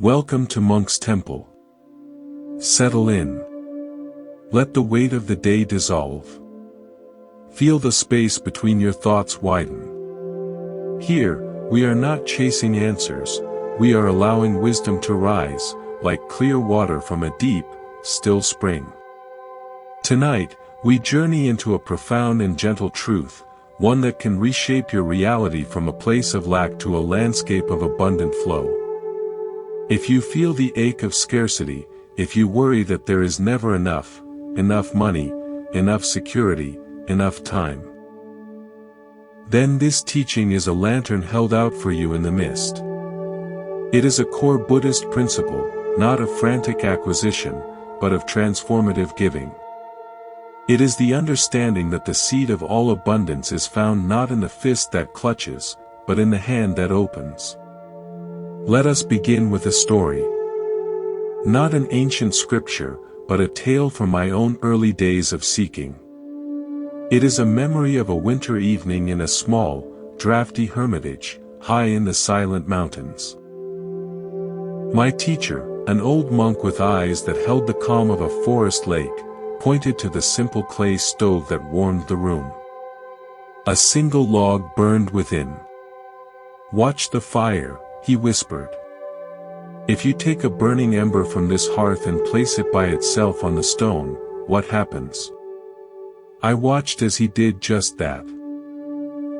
Welcome to Monk's Temple. Settle in. Let the weight of the day dissolve. Feel the space between your thoughts widen. Here, we are not chasing answers, we are allowing wisdom to rise, like clear water from a deep, still spring. Tonight, we journey into a profound and gentle truth, one that can reshape your reality from a place of lack to a landscape of abundant flow. If you feel the ache of scarcity, if you worry that there is never enough money, enough security, enough time, then this teaching is a lantern held out for you in the mist. It is a core Buddhist principle, not of frantic acquisition, but of transformative giving. It is the understanding that the seed of all abundance is found not in the fist that clutches, but in the hand that opens. Let us begin with a story. Not an ancient scripture, but a tale from my own early days of seeking. It is a memory of a winter evening in a small, drafty hermitage, high in the silent mountains. My teacher, an old monk with eyes that held the calm of a forest lake, pointed to the simple clay stove that warmed the room. A single log burned within. "Watch the fire," he whispered. "If you take a burning ember from this hearth and place it by itself on the stone, what happens?" I watched as he did just that.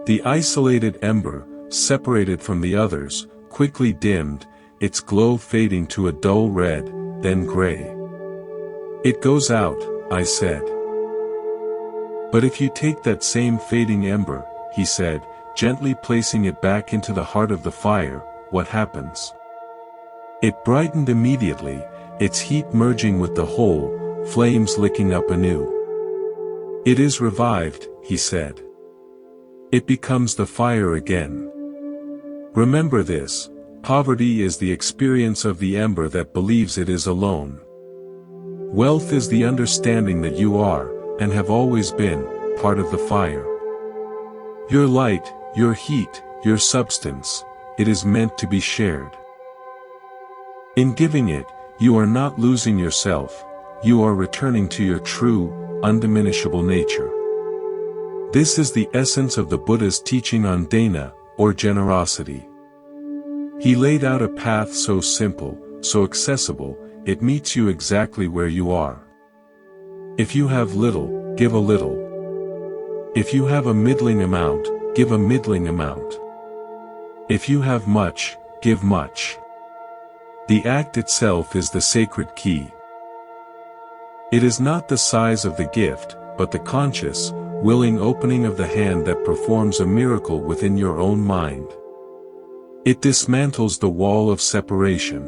The isolated ember, separated from the others, quickly dimmed, its glow fading to a dull red, then gray. "It goes out," I said. "But if you take that same fading ember," he said, gently placing it back into the heart of the fire, "what happens?" It brightened immediately, its heat merging with the whole, flames licking up anew. "It is revived," he said. "It becomes the fire again. Remember this, poverty is the experience of the ember that believes it is alone. Wealth is the understanding that you are, and have always been, part of the fire. Your light, your heat, your substance, it is meant to be shared. In giving it, you are not losing yourself, you are returning to your true, undiminishable nature. This is the essence of the Buddha's teaching on dāna, or generosity. He laid out a path so simple, so accessible, it meets you exactly where you are. If you have little, give a little. If you have a middling amount, give a middling amount. If you have much, give much. The act itself is the sacred key. It is not the size of the gift, but the conscious, willing opening of the hand that performs a miracle within your own mind. It dismantles the wall of separation.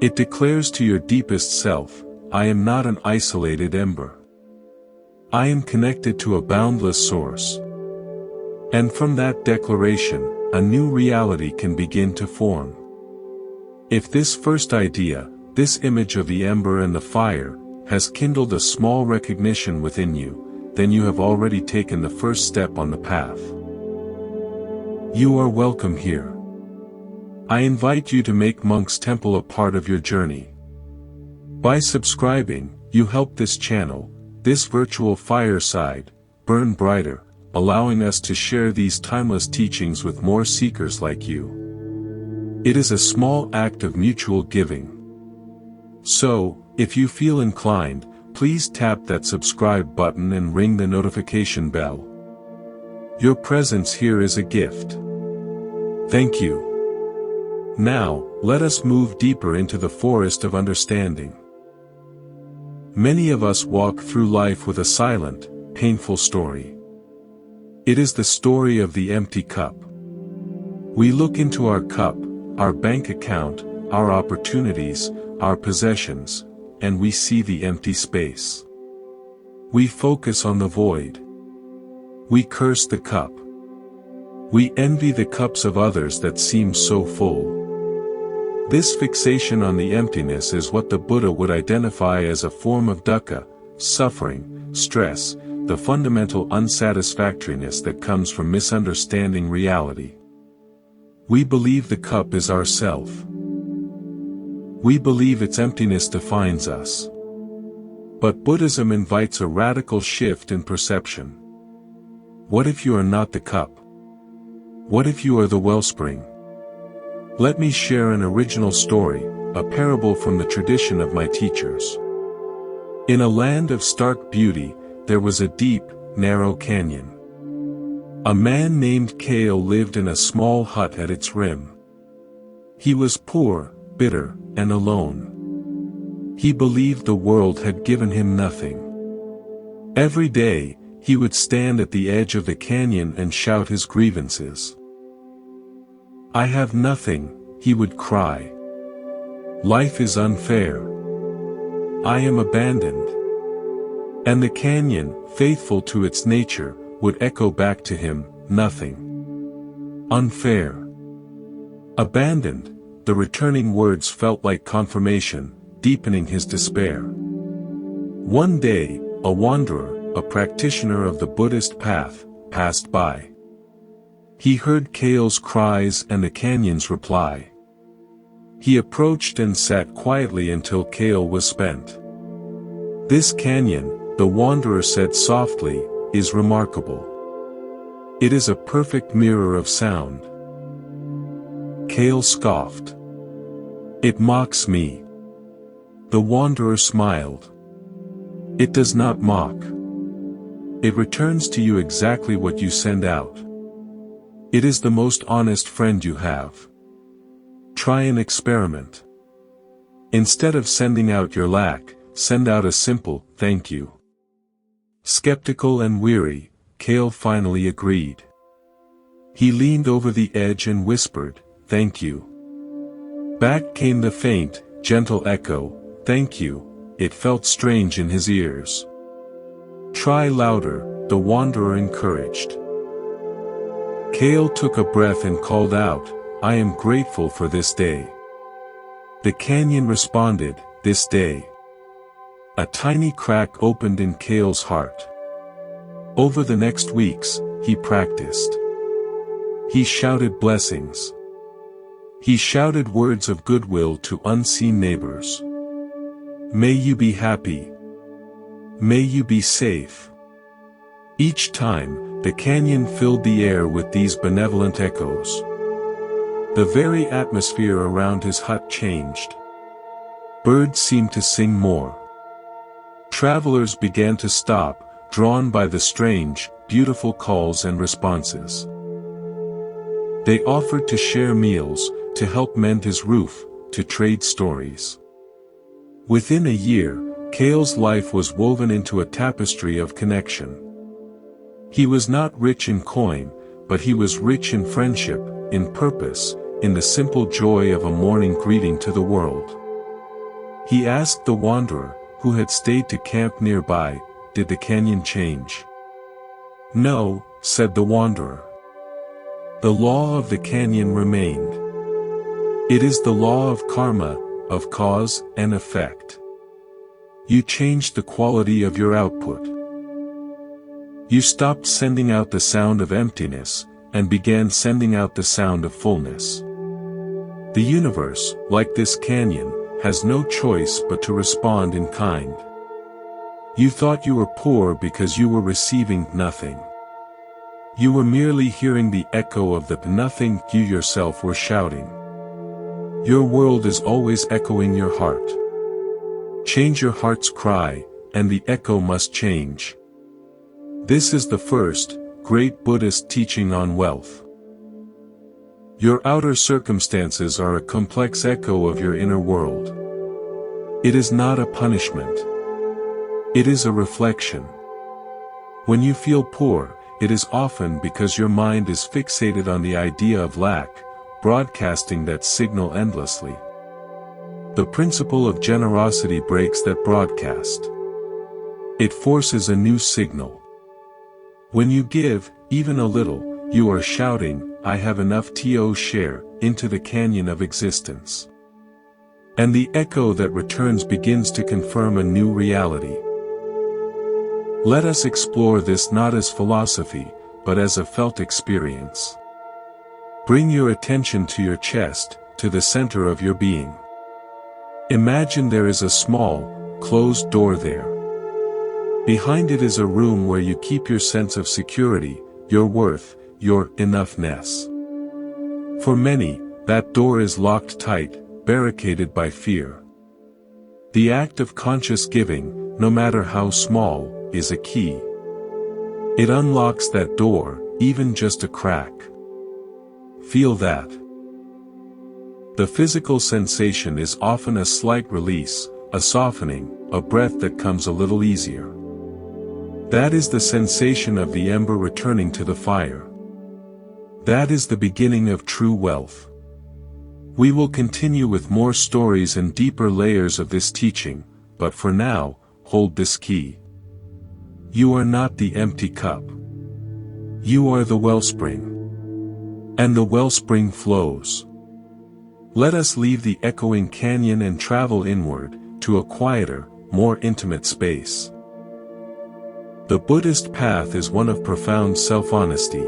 It declares to your deepest self, I am not an isolated ember. I am connected to a boundless source. And from that declaration, a new reality can begin to form. If this first idea, this image of the ember and the fire, has kindled a small recognition within you, then you have already taken the first step on the path. You are welcome here. I invite you to make Monk's Temple a part of your journey. By subscribing, you help this channel, this virtual fireside, burn brighter, allowing us to share these timeless teachings with more seekers like you. It is a small act of mutual giving. So, if you feel inclined, please tap that subscribe button and ring the notification bell. Your presence here is a gift. Thank you. Now, let us move deeper into the forest of understanding. Many of us walk through life with a silent, painful story. It is the story of the empty cup. We look into our cup, our bank account, our opportunities, our possessions, and we see the empty space. We focus on the void. We curse the cup. We envy the cups of others that seem so full. This fixation on the emptiness is what the Buddha would identify as a form of dukkha, suffering, stress, the fundamental unsatisfactoriness that comes from misunderstanding reality. We believe the cup is ourself. We believe its emptiness defines us. But Buddhism invites a radical shift in perception. What if you are not the cup? What if you are the wellspring? Let me share an original story, a parable from the tradition of my teachers. In a land of stark beauty, there was a deep, narrow canyon. A man named Kale lived in a small hut at its rim. He was poor, bitter, and alone. He believed the world had given him nothing. Every day, he would stand at the edge of the canyon and shout his grievances. "I have nothing," he would cry. "Life is unfair. I am abandoned." And the canyon, faithful to its nature, would echo back to him, "Nothing. Unfair. Abandoned." The returning words felt like confirmation, deepening his despair. One day, a wanderer, a practitioner of the Buddhist path, passed by. He heard Kale's cries and the canyon's reply. He approached and sat quietly until Kale was spent. "This canyon," the wanderer said softly, "is remarkable. It is a perfect mirror of sound." Kale scoffed. "It mocks me." The wanderer smiled. "It does not mock. It returns to you exactly what you send out. It is the most honest friend you have. Try an experiment. Instead of sending out your lack, send out a simple, 'Thank you.'" Skeptical and weary, Kale finally agreed. He leaned over the edge and whispered, "Thank you." Back came the faint, gentle echo, "Thank you." It felt strange in his ears. "Try louder," the wanderer encouraged. Kale took a breath and called out, "I am grateful for this day." The canyon responded, "This day." A tiny crack opened in Kale's heart. Over the next weeks, he practiced. He shouted blessings. He shouted words of goodwill to unseen neighbors. "May you be happy. May you be safe." Each time, the canyon filled the air with these benevolent echoes. The very atmosphere around his hut changed. Birds seemed to sing more. Travelers began to stop, drawn by the strange, beautiful calls and responses. They offered to share meals, to help mend his roof, to trade stories. Within a year, Kale's life was woven into a tapestry of connection. He was not rich in coin, but he was rich in friendship, in purpose, in the simple joy of a morning greeting to the world. He asked the wanderer, who had stayed to camp nearby, "Did the canyon change?" "No," said the wanderer. "The law of the canyon remained. It is the law of karma, of cause and effect. You changed the quality of your output. You stopped sending out the sound of emptiness, and began sending out the sound of fullness. The universe, like this canyon, has no choice but to respond in kind. You thought you were poor because you were receiving nothing. You were merely hearing the echo of the nothing you yourself were shouting. Your world is always echoing your heart. Change your heart's cry, and the echo must change. This is the first, great Buddhist teaching on wealth. Your outer circumstances are a complex echo of your inner world. It is not a punishment. It is a reflection. When you feel poor, it is often because your mind is fixated on the idea of lack, broadcasting that signal endlessly. The principle of generosity breaks that broadcast. It forces a new signal. When you give, even a little, you are shouting, "I have enough to share," into the canyon of existence. And the echo that returns begins to confirm a new reality. Let us explore this not as philosophy, but as a felt experience. Bring your attention to your chest, to the center of your being. Imagine there is a small, closed door there. Behind it is a room where you keep your sense of security, your worth, your enoughness. For many, that door is locked tight, barricaded by fear. The act of conscious giving, no matter how small, is a key. It unlocks that door, even just a crack. Feel that. The physical sensation is often a slight release, a softening, a breath that comes a little easier. That is the sensation of the ember returning to the fire. That is the beginning of true wealth. We will continue with more stories and deeper layers of this teaching, but for now, hold this key. You are not the empty cup. You are the wellspring. And the wellspring flows. Let us leave the echoing canyon and travel inward, to a quieter, more intimate space. The Buddhist path is one of profound self-honesty.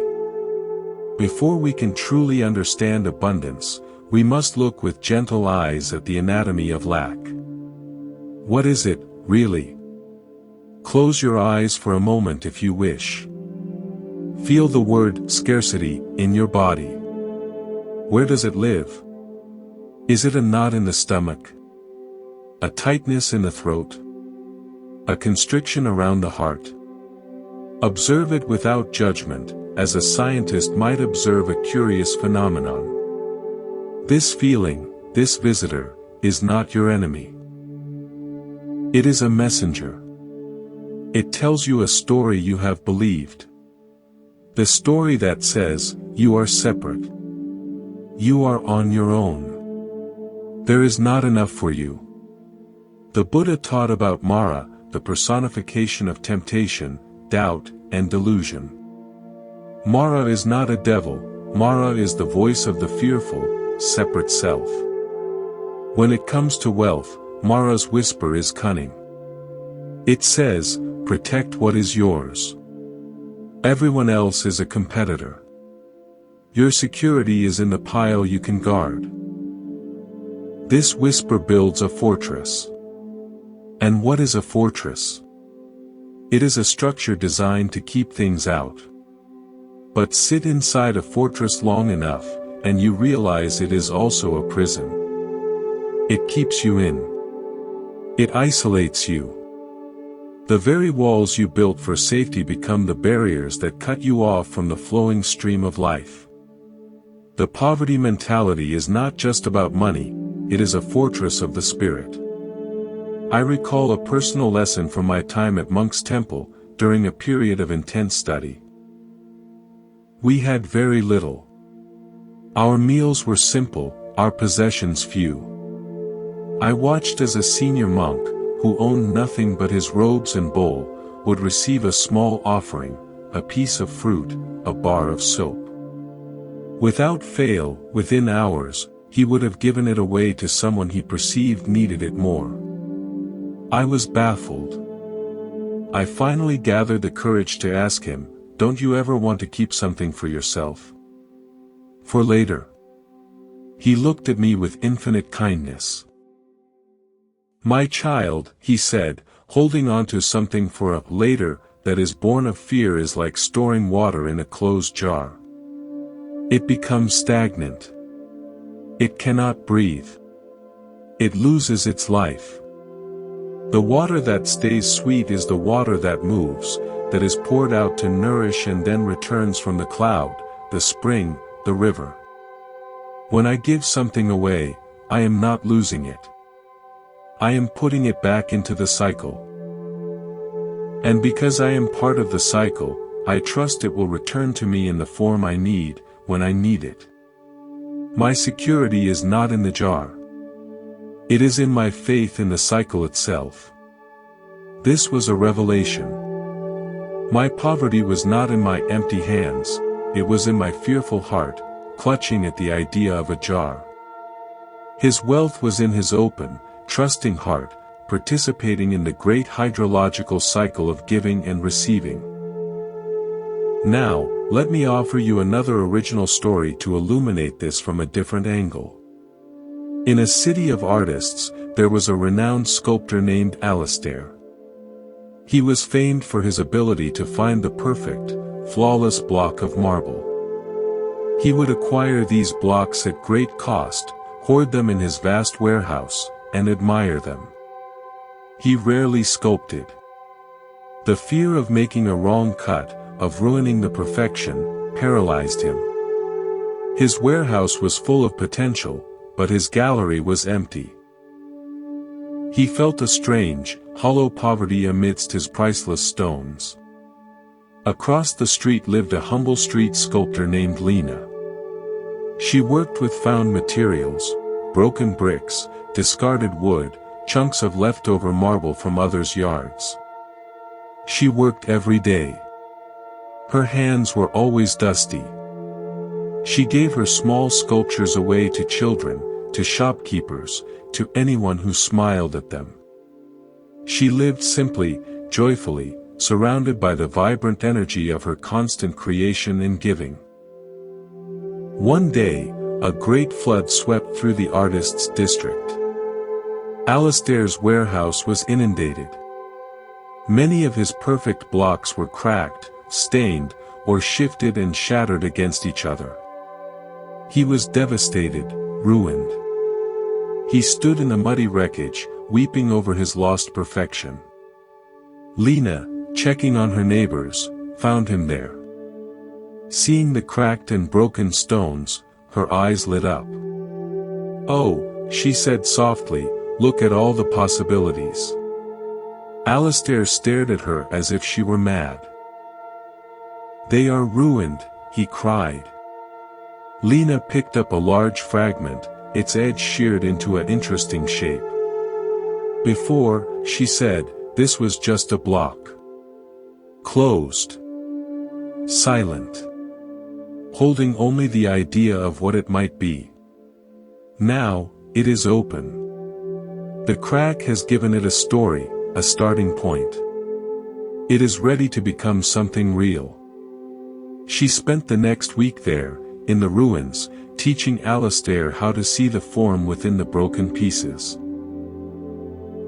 Before we can truly understand abundance, we must look with gentle eyes at the anatomy of lack. What is it, really? Close your eyes for a moment if you wish. Feel the word scarcity in your body. Where does it live? Is it a knot in the stomach? A tightness in the throat? A constriction around the heart? Observe it without judgment, as a scientist might observe a curious phenomenon. This feeling, this visitor, is not your enemy. It is a messenger. It tells you a story you have believed. The story that says, you are separate. You are on your own. There is not enough for you. The Buddha taught about Mara, the personification of temptation, doubt, and delusion. Mara is not a devil, Mara is the voice of the fearful, separate self. When it comes to wealth, Mara's whisper is cunning. It says, protect what is yours. Everyone else is a competitor. Your security is in the pile you can guard. This whisper builds a fortress. And what is a fortress? It is a structure designed to keep things out. But sit inside a fortress long enough, and you realize it is also a prison. It keeps you in. It isolates you. The very walls you built for safety become the barriers that cut you off from the flowing stream of life. The poverty mentality is not just about money, it is a fortress of the spirit. I recall a personal lesson from my time at Monk's Temple, during a period of intense study. We had very little. Our meals were simple, our possessions few. I watched as a senior monk, who owned nothing but his robes and bowl, would receive a small offering, a piece of fruit, a bar of soap. Without fail, within hours, he would have given it away to someone he perceived needed it more. I was baffled. I finally gathered the courage to ask him, don't you ever want to keep something for yourself? For later. He looked at me with infinite kindness. My child, he said, holding on to something for a later that is born of fear is like storing water in a closed jar. It becomes stagnant. It cannot breathe. It loses its life. The water that stays sweet is the water that moves, that is poured out to nourish and then returns from the cloud, the spring, the river. When I give something away, I am not losing it. I am putting it back into the cycle. And because I am part of the cycle, I trust it will return to me in the form I need, when I need it. My security is not in the jar. It is in my faith in the cycle itself. This was a revelation. My poverty was not in my empty hands, it was in my fearful heart, clutching at the idea of a jar. His wealth was in his open, trusting heart, participating in the great hydrological cycle of giving and receiving. Now, let me offer you another original story to illuminate this from a different angle. In a city of artists, there was a renowned sculptor named Alastair. He was famed for his ability to find the perfect, flawless block of marble. He would acquire these blocks at great cost, hoard them in his vast warehouse, and admire them. He rarely sculpted. The fear of making a wrong cut, of ruining the perfection, paralyzed him. His warehouse was full of potential, but his gallery was empty. He felt a strange, hollow poverty amidst his priceless stones. Across the street lived a humble street sculptor named Lena. She worked with found materials, broken bricks, discarded wood, chunks of leftover marble from others' yards. She worked every day. Her hands were always dusty. She gave her small sculptures away to children, to shopkeepers, to anyone who smiled at them. She lived simply, joyfully, surrounded by the vibrant energy of her constant creation and giving. One day, a great flood swept through the artist's district. Alastair's warehouse was inundated. Many of his perfect blocks were cracked, stained, or shifted and shattered against each other. He was devastated, ruined. He stood in the muddy wreckage, weeping over his lost perfection. Lena, checking on her neighbors, found him there. Seeing the cracked and broken stones, her eyes lit up. "Oh," she said softly, "look at all the possibilities." Alastair stared at her as if she were mad. "They are ruined," he cried. Lena picked up a large fragment, its edge sheared into an interesting shape. "Before," she said, "this was just a block. Closed. Silent. Holding only the idea of what it might be. Now, it is open. The crack has given it a story, a starting point. It is ready to become something real." She spent the next week there, in the ruins, teaching Alastair how to see the form within the broken pieces.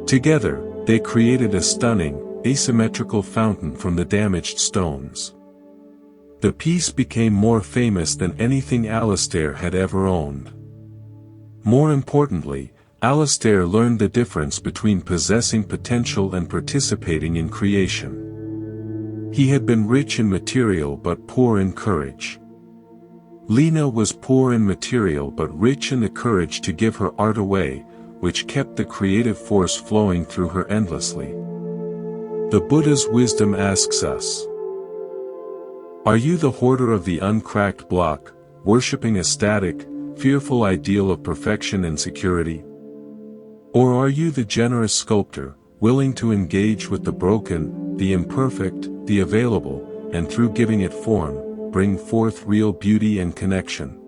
Together, they created a stunning, asymmetrical fountain from the damaged stones. The piece became more famous than anything Alastair had ever owned. More importantly, Alastair learned the difference between possessing potential and participating in creation. He had been rich in material but poor in courage. Lena was poor in material but rich in the courage to give her art away, which kept the creative force flowing through her endlessly. The Buddha's wisdom asks us, are you the hoarder of the uncracked block, worshipping a static, fearful ideal of perfection and security? Or are you the generous sculptor, willing to engage with the broken, the imperfect, the available, and through giving it form, bring forth real beauty and connection?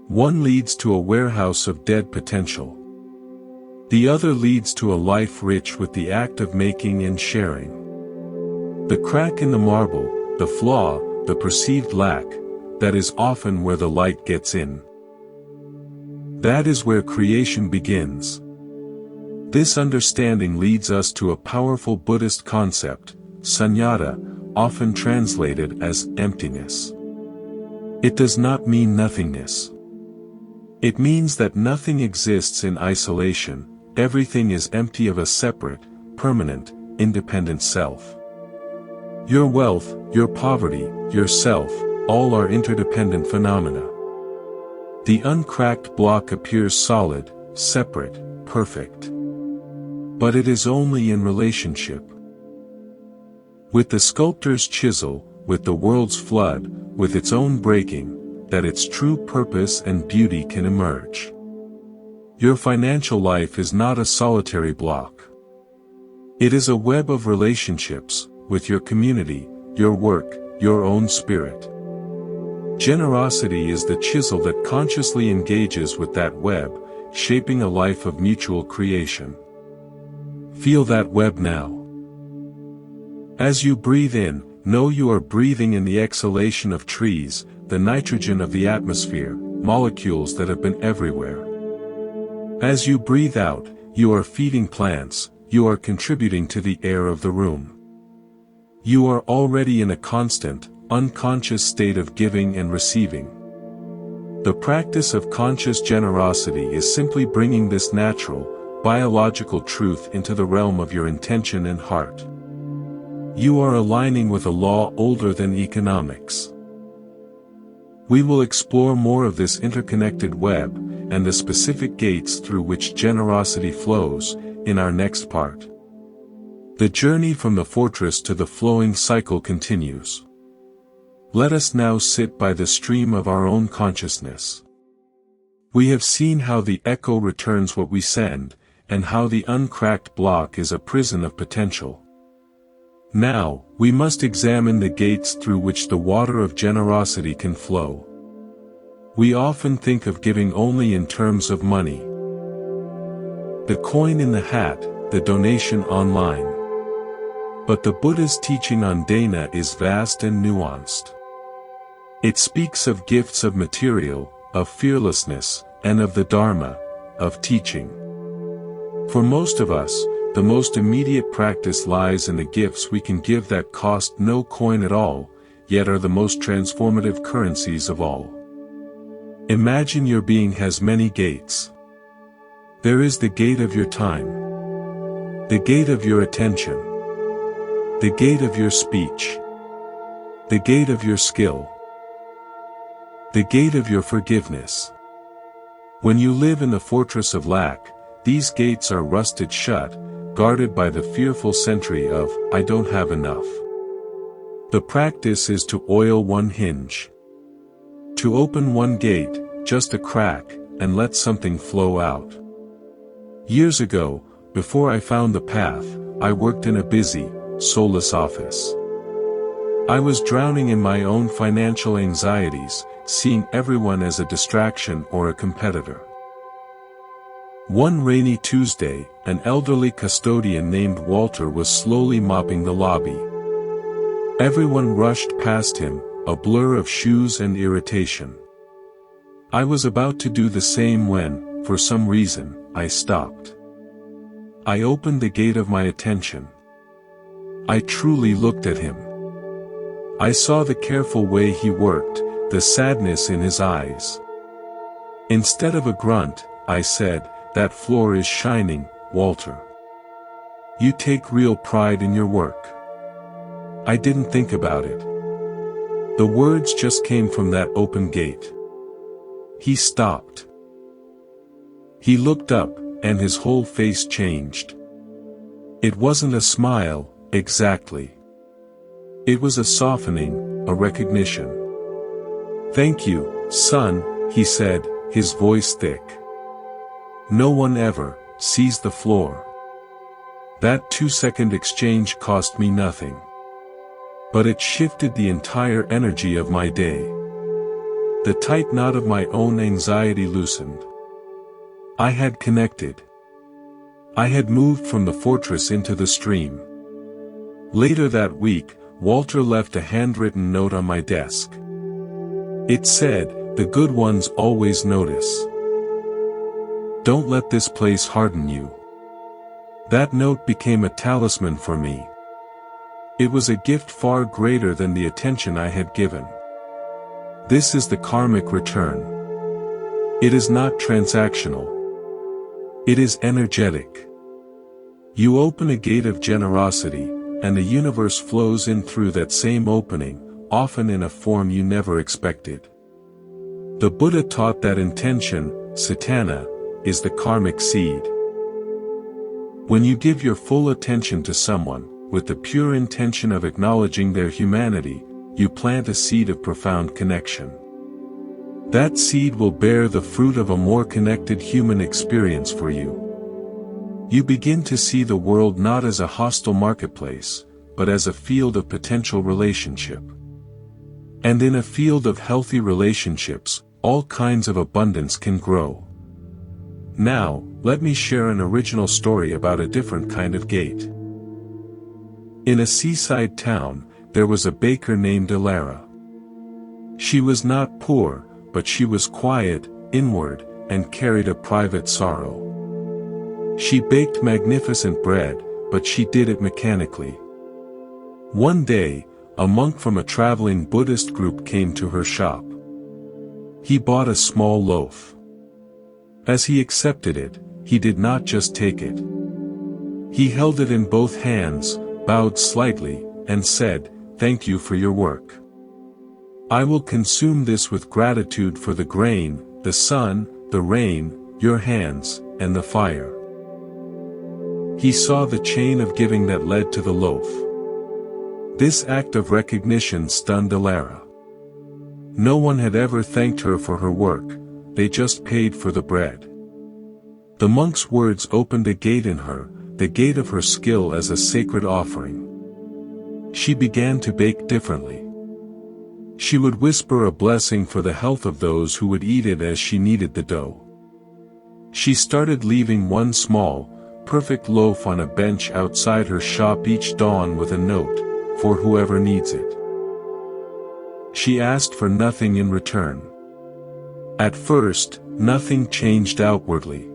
One leads to a warehouse of dead potential. The other leads to a life rich with the act of making and sharing. The crack in the marble, the flaw, the perceived lack, that is often where the light gets in. That is where creation begins. This understanding leads us to a powerful Buddhist concept, sunyata, often translated as emptiness. It does not mean nothingness. It means that nothing exists in isolation, everything is empty of a separate, permanent, independent self. Your wealth, your poverty, yourself, all are interdependent phenomena. The uncracked block appears solid, separate, perfect. But it is only in relationship. With the sculptor's chisel, with the world's flood, with its own breaking, that its true purpose and beauty can emerge. Your financial life is not a solitary block. It is a web of relationships, with your community, your work, your own spirit. Generosity is the chisel that consciously engages with that web, shaping a life of mutual creation. Feel that web now. As you breathe in, know you are breathing in the exhalation of trees, the nitrogen of the atmosphere, molecules that have been everywhere. As you breathe out, you are feeding plants, you are contributing to the air of the room. You are already in a constant, unconscious state of giving and receiving. The practice of conscious generosity is simply bringing this natural, biological truth into the realm of your intention and heart. You are aligning with a law older than economics. We will explore more of this interconnected web, and the specific gates through which generosity flows, in our next part. The journey from the fortress to the flowing cycle continues. Let us now sit by the stream of our own consciousness. We have seen how the echo returns what we send, and how the uncracked block is a prison of potential. Now, we must examine the gates through which the water of generosity can flow. We often think of giving only in terms of money. The coin in the hat, the donation online. But the Buddha's teaching on dāna is vast and nuanced. It speaks of gifts of material, of fearlessness, and of the dharma, of teaching. For most of us, the most immediate practice lies in the gifts we can give that cost no coin at all, yet are the most transformative currencies of all. Imagine your being has many gates. There is the gate of your time, the gate of your attention, the gate of your speech, the gate of your skill, the gate of your forgiveness. When you live in the fortress of lack, these gates are rusted shut, guarded by the fearful sentry of, I don't have enough. The practice is to oil one hinge. To open one gate, just a crack, and let something flow out. Years ago, before I found the path, I worked in a busy, soulless office. I was drowning in my own financial anxieties, seeing everyone as a distraction or a competitor. One rainy Tuesday, an elderly custodian named Walter was slowly mopping the lobby. Everyone rushed past him, a blur of shoes and irritation. I was about to do the same when, for some reason, I stopped. I opened the gate of my attention. I truly looked at him. I saw the careful way he worked, the sadness in his eyes. Instead of a grunt, I said, "That floor is shining, Walter. You take real pride in your work." I didn't think about it. The words just came from that open gate. He stopped. He looked up, and his whole face changed. It wasn't a smile, exactly. It was a softening, a recognition. "Thank you, son," he said, his voice thick. "No one ever sees the floor." That 2-second exchange cost me nothing. But it shifted the entire energy of my day. The tight knot of my own anxiety loosened. I had connected. I had moved from the fortress into the stream. Later that week, Walter left a handwritten note on my desk. It said, "The good ones always notice. Don't let this place harden you." That note became a talisman for me. It was a gift far greater than the attention I had given. This is the karmic return. It is not transactional. It is energetic. You open a gate of generosity, and the universe flows in through that same opening, often in a form you never expected. The Buddha taught that intention, satana, is the karmic seed. When you give your full attention to someone, with the pure intention of acknowledging their humanity, you plant a seed of profound connection. That seed will bear the fruit of a more connected human experience for you. You begin to see the world not as a hostile marketplace, but as a field of potential relationship. And in a field of healthy relationships, all kinds of abundance can grow. Now, let me share an original story about a different kind of gate. In a seaside town, there was a baker named Ilara. She was not poor, but she was quiet, inward, and carried a private sorrow. She baked magnificent bread, but she did it mechanically. One day, a monk from a traveling Buddhist group came to her shop. He bought a small loaf. As he accepted it, he did not just take it. He held it in both hands, bowed slightly, and said, "Thank you for your work. I will consume this with gratitude for the grain, the sun, the rain, your hands, and the fire." He saw the chain of giving that led to the loaf. This act of recognition stunned Alara. No one had ever thanked her for her work, they just paid for the bread. The monk's words opened a gate in her, the gate of her skill as a sacred offering. She began to bake differently. She would whisper a blessing for the health of those who would eat it as she kneaded the dough. She started leaving one small, perfect loaf on a bench outside her shop each dawn with a note, "For whoever needs it." She asked for nothing in return. At first, nothing changed outwardly.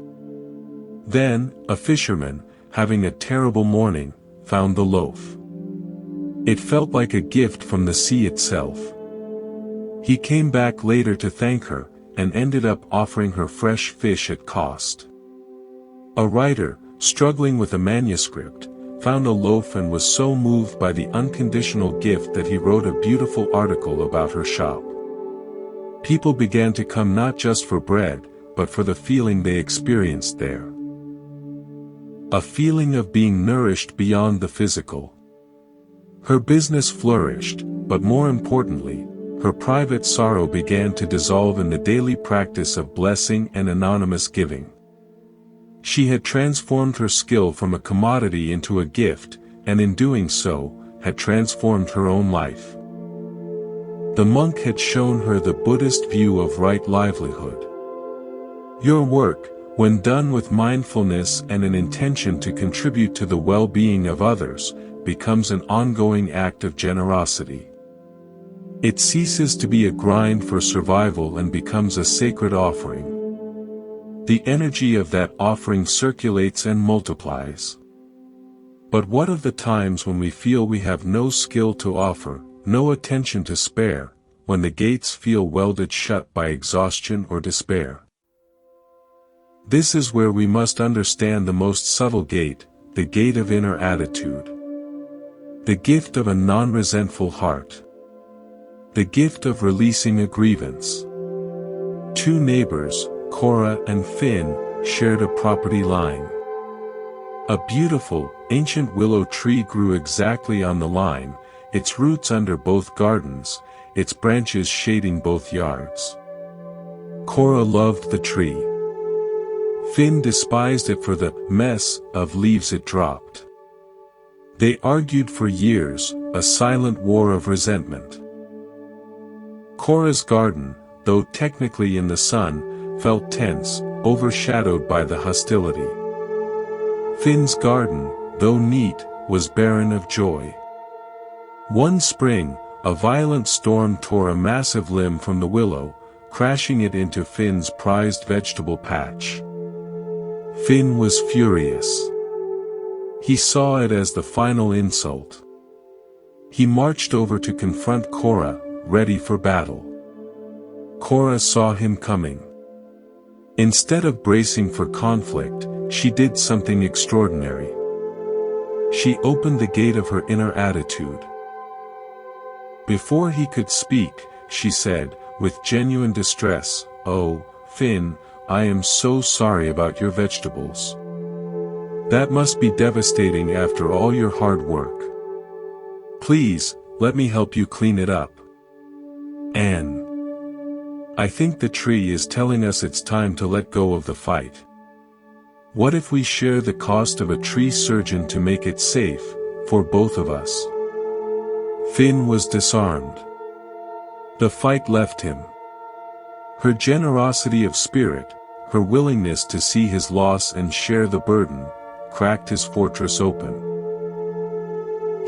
Then, a fisherman, having a terrible morning, found the loaf. It felt like a gift from the sea itself. He came back later to thank her, and ended up offering her fresh fish at cost. A writer, struggling with a manuscript, found a loaf and was so moved by the unconditional gift that he wrote a beautiful article about her shop. People began to come not just for bread, but for the feeling they experienced there. A feeling of being nourished beyond the physical. Her business flourished, but more importantly, her private sorrow began to dissolve in the daily practice of blessing and anonymous giving. She had transformed her skill from a commodity into a gift, and in doing so, had transformed her own life. The monk had shown her the Buddhist view of right livelihood. Your work, when done with mindfulness and an intention to contribute to the well-being of others, becomes an ongoing act of generosity. It ceases to be a grind for survival and becomes a sacred offering. The energy of that offering circulates and multiplies. But what of the times when we feel we have no skill to offer, no attention to spare, when the gates feel welded shut by exhaustion or despair? This is where we must understand the most subtle gate, the gate of inner attitude. The gift of a non-resentful heart. The gift of releasing a grievance. Two neighbors, Cora and Finn, shared a property line. A beautiful, ancient willow tree grew exactly on the line, its roots under both gardens, its branches shading both yards. Cora loved the tree. Finn despised it for the mess of leaves it dropped. They argued for years, a silent war of resentment. Cora's garden, though technically in the sun, felt tense, overshadowed by the hostility. Finn's garden, though neat, was barren of joy. One spring, a violent storm tore a massive limb from the willow, crashing it into Finn's prized vegetable patch. Finn was furious. He saw it as the final insult. He marched over to confront Cora, ready for battle. Cora saw him coming. Instead of bracing for conflict, she did something extraordinary. She opened the gate of her inner attitude. Before he could speak, she said, with genuine distress, "Oh, Finn, I am so sorry about your vegetables. That must be devastating after all your hard work. Please, let me help you clean it up." Anne. I think the tree is telling us it's time to let go of the fight. What if we share the cost of a tree surgeon to make it safe, for both of us? Finn was disarmed. The fight left him. Her generosity of spirit, her willingness to see his loss and share the burden, cracked his fortress open.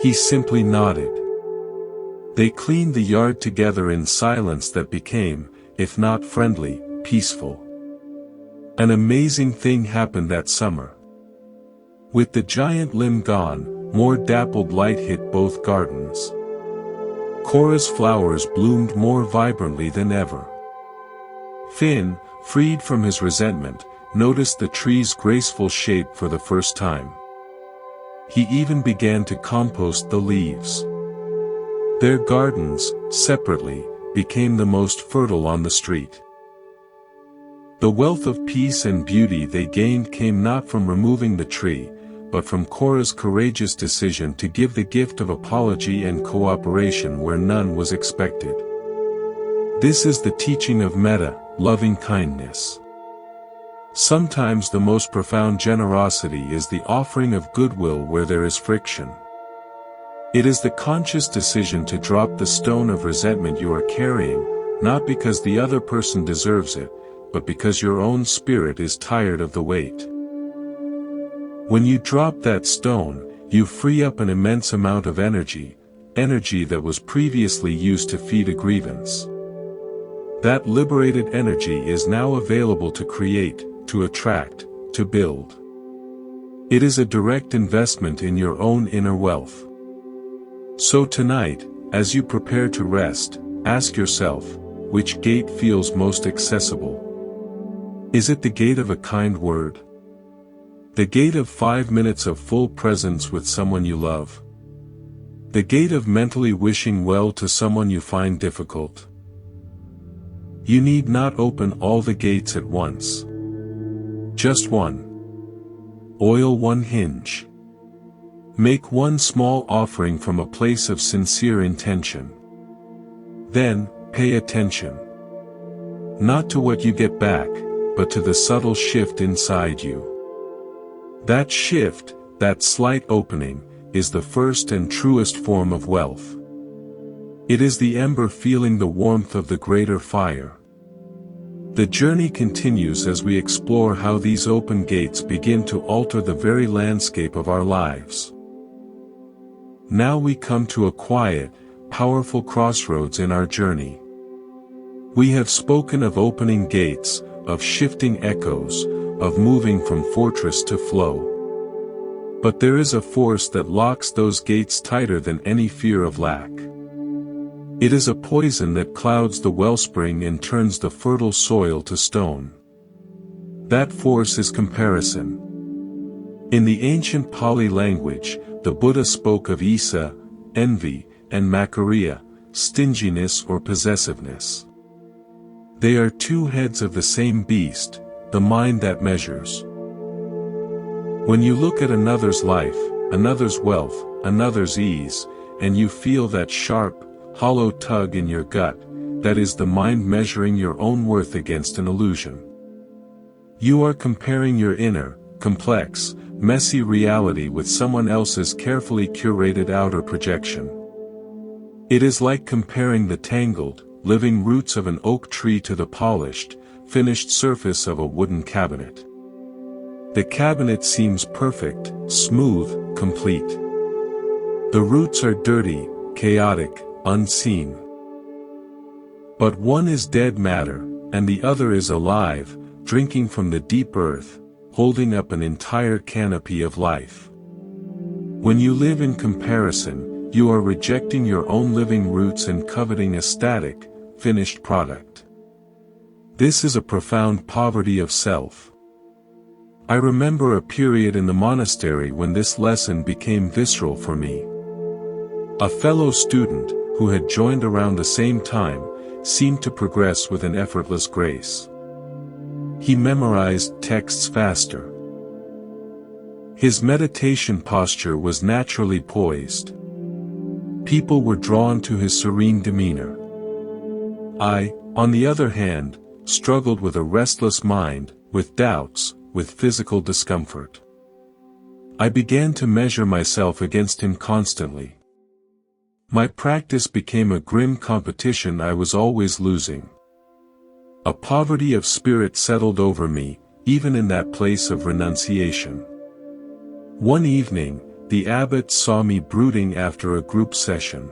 He simply nodded. They cleaned the yard together in silence that became, if not friendly, peaceful. An amazing thing happened that summer. With the giant limb gone, more dappled light hit both gardens. Cora's flowers bloomed more vibrantly than ever. Finn, freed from his resentment, noticed the tree's graceful shape for the first time. He even began to compost the leaves. Their gardens, separately, became the most fertile on the street. The wealth of peace and beauty they gained came not from removing the tree, but from Cora's courageous decision to give the gift of apology and cooperation where none was expected. This is the teaching of metta, loving kindness. Sometimes the most profound generosity is the offering of goodwill where there is friction. It is the conscious decision to drop the stone of resentment you are carrying, not because the other person deserves it, but because your own spirit is tired of the weight. When you drop that stone, you free up an immense amount of energy that was previously used to feed a grievance. That liberated energy is now available to create, to attract, to build. It is a direct investment in your own inner wealth. So tonight, as you prepare to rest, ask yourself, which gate feels most accessible? Is it the gate of a kind word? The gate of 5 minutes of full presence with someone you love? The gate of mentally wishing well to someone you find difficult? You need not open all the gates at once. Just one. Oil one hinge. Make one small offering from a place of sincere intention. Then, pay attention. Not to what you get back, but to the subtle shift inside you. That shift, that slight opening, is the first and truest form of wealth. It is the ember feeling the warmth of the greater fire. The journey continues as we explore how these open gates begin to alter the very landscape of our lives. Now we come to a quiet, powerful crossroads in our journey. We have spoken of opening gates, of shifting echoes, of moving from fortress to flow. But there is a force that locks those gates tighter than any fear of lack. It is a poison that clouds the wellspring and turns the fertile soil to stone. That force is comparison. In the ancient Pali language, the Buddha spoke of Isa, envy, and Makarya, stinginess or possessiveness. They are two heads of the same beast, the mind that measures. When you look at another's life, another's wealth, another's ease, and you feel that sharp, hollow tug in your gut, that is the mind measuring your own worth against an illusion. You are comparing your inner, complex, messy reality with someone else's carefully curated outer projection. It is like comparing the tangled, living roots of an oak tree to the polished, finished surface of a wooden cabinet. The cabinet seems perfect, smooth, complete. The roots are dirty, chaotic, unseen. But one is dead matter, and the other is alive, drinking from the deep earth, holding up an entire canopy of life. When you live in comparison, you are rejecting your own living roots and coveting a static, finished product. This is a profound poverty of self. I remember a period in the monastery when this lesson became visceral for me. A fellow student, who had joined around the same time, seemed to progress with an effortless grace. He memorized texts faster. His meditation posture was naturally poised. People were drawn to his serene demeanor. I, on the other hand, struggled with a restless mind, with doubts, with physical discomfort. I began to measure myself against him constantly. My practice became a grim competition I was always losing. A poverty of spirit settled over me, even in that place of renunciation. One evening, the abbot saw me brooding after a group session.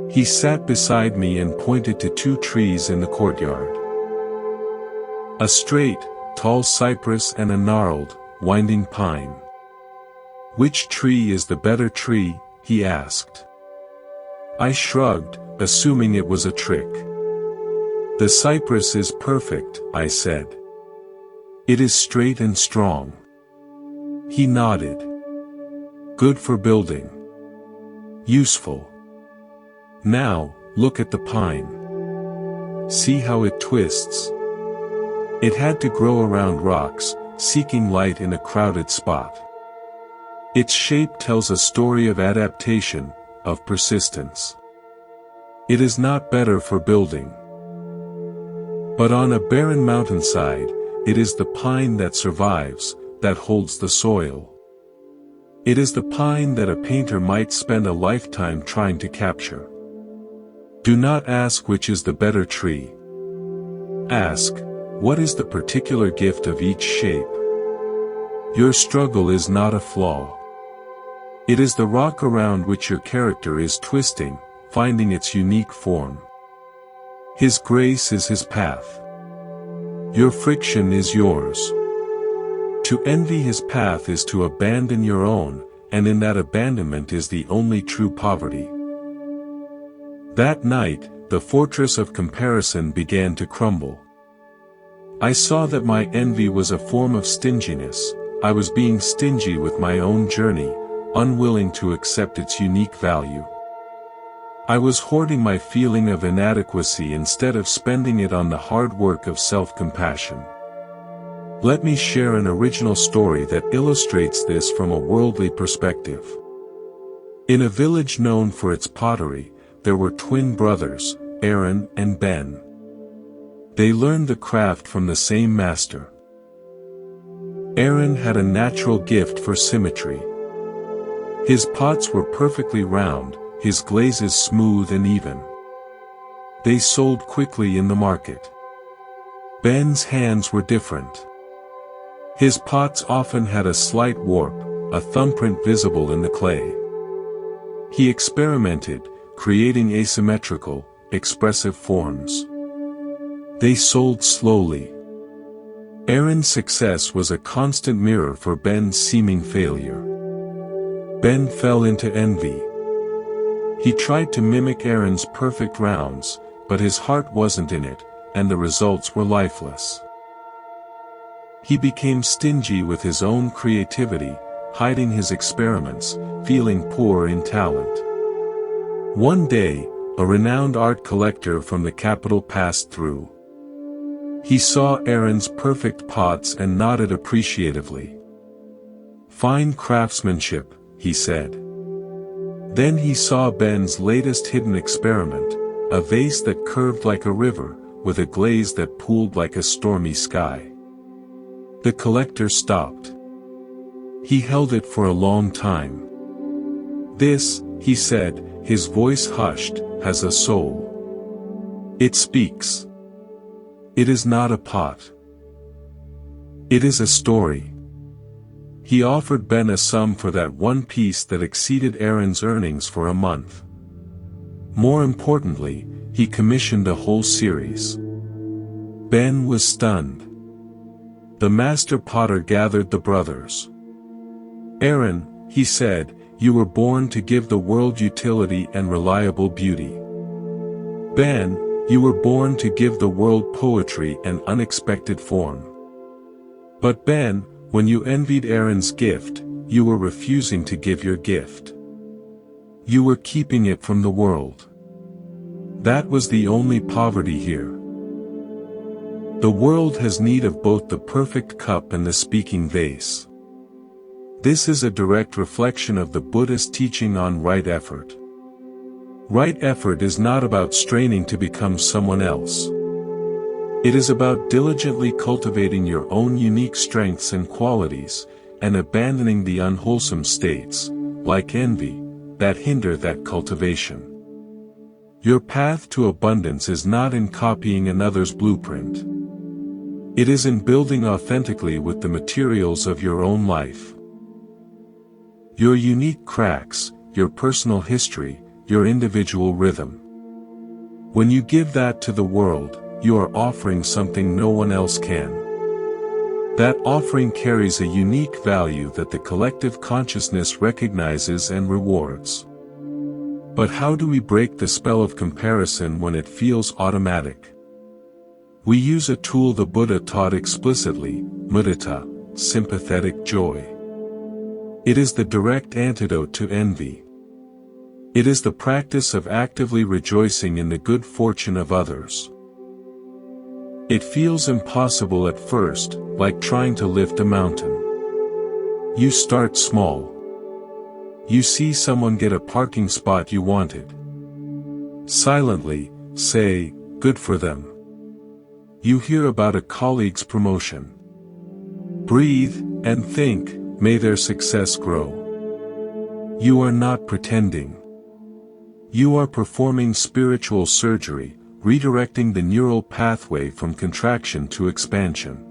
He sat beside me and pointed to 2 trees in the courtyard. A straight, tall cypress and a gnarled, winding pine. "Which tree is the better tree?" he asked. I shrugged, assuming it was a trick. "The cypress is perfect," I said. "It is straight and strong." He nodded. "Good for building. Useful. Now, look at the pine. See how it twists?" It had to grow around rocks, seeking light in a crowded spot. Its shape tells a story of adaptation, of persistence. It is not better for building. But on a barren mountainside, it is the pine that survives, that holds the soil. It is the pine that a painter might spend a lifetime trying to capture. Do not ask which is the better tree. Ask, what is the particular gift of each shape? Your struggle is not a flaw. It is the rock around which your character is twisting, finding its unique form. His grace is his path. Your friction is yours. To envy his path is to abandon your own, and in that abandonment is the only true poverty. That night, the fortress of comparison began to crumble. I saw that my envy was a form of stinginess. I was being stingy with my own journey, unwilling to accept its unique value. I was hoarding my feeling of inadequacy instead of spending it on the hard work of self-compassion. Let me share an original story that illustrates this from a worldly perspective. In a village known for its pottery, there were twin brothers, Aaron and Ben. They learned the craft from the same master. Aaron had a natural gift for symmetry. His pots were perfectly round, his glazes smooth and even. They sold quickly in the market. Ben's hands were different. His pots often had a slight warp, a thumbprint visible in the clay. He experimented, creating asymmetrical, expressive forms. They sold slowly. Aaron's success was a constant mirror for Ben's seeming failure. Ben fell into envy. He tried to mimic Aaron's perfect rounds, but his heart wasn't in it, and the results were lifeless. He became stingy with his own creativity, hiding his experiments, feeling poor in talent. One day, a renowned art collector from the capital passed through. He saw Aaron's perfect pots and nodded appreciatively. "Fine craftsmanship," he said. Then he saw Ben's latest hidden experiment, a vase that curved like a river, with a glaze that pooled like a stormy sky. The collector stopped. He held it for a long time. "This," he said, his voice hushed, "has a soul. It speaks. It is not a pot. It is a story." He offered Ben a sum for that one piece that exceeded Aaron's earnings for a month. More importantly, he commissioned a whole series. Ben was stunned. The master potter gathered the brothers. "Aaron," he said, "you were born to give the world utility and reliable beauty. Ben, you were born to give the world poetry and unexpected form. But Ben, when you envied Aaron's gift, you were refusing to give your gift. You were keeping it from the world. That was the only poverty here. The world has need of both the perfect cup and the speaking vase." This is a direct reflection of the Buddhist teaching on right effort. Right effort is not about straining to become someone else. It is about diligently cultivating your own unique strengths and qualities, and abandoning the unwholesome states, like envy, that hinder that cultivation. Your path to abundance is not in copying another's blueprint. It is in building authentically with the materials of your own life. Your unique cracks, your personal history, your individual rhythm. When you give that to the world, you are offering something no one else can. That offering carries a unique value that the collective consciousness recognizes and rewards. But how do we break the spell of comparison when it feels automatic? We use a tool the Buddha taught explicitly, mudita, sympathetic joy. It is the direct antidote to envy. It is the practice of actively rejoicing in the good fortune of others. It feels impossible at first, like trying to lift a mountain. You start small. You see someone get a parking spot you wanted. Silently, say, "Good for them." You hear about a colleague's promotion. Breathe, and think, "May their success grow." You are not pretending. You are performing spiritual surgery, redirecting the neural pathway from contraction to expansion.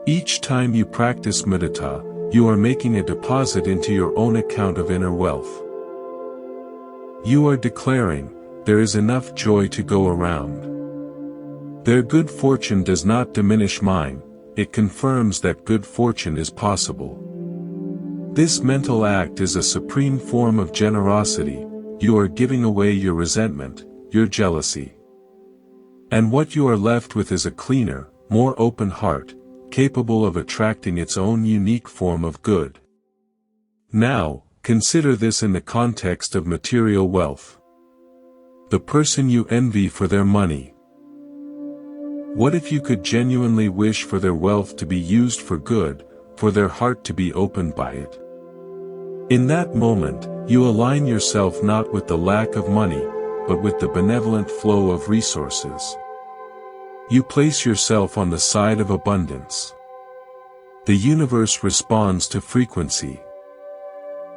Each time you practice mudita, you are making a deposit into your own account of inner wealth. You are declaring, "There is enough joy to go around." Their good fortune does not diminish mine, it confirms that good fortune is possible. This mental act is a supreme form of generosity. You are giving away your resentment, your jealousy. And what you are left with is a cleaner, more open heart, capable of attracting its own unique form of good. Now, consider this in the context of material wealth. The person you envy for their money. What if you could genuinely wish for their wealth to be used for good, for their heart to be opened by it? In that moment, you align yourself not with the lack of money, but with the benevolent flow of resources. You place yourself on the side of abundance. The universe responds to frequency.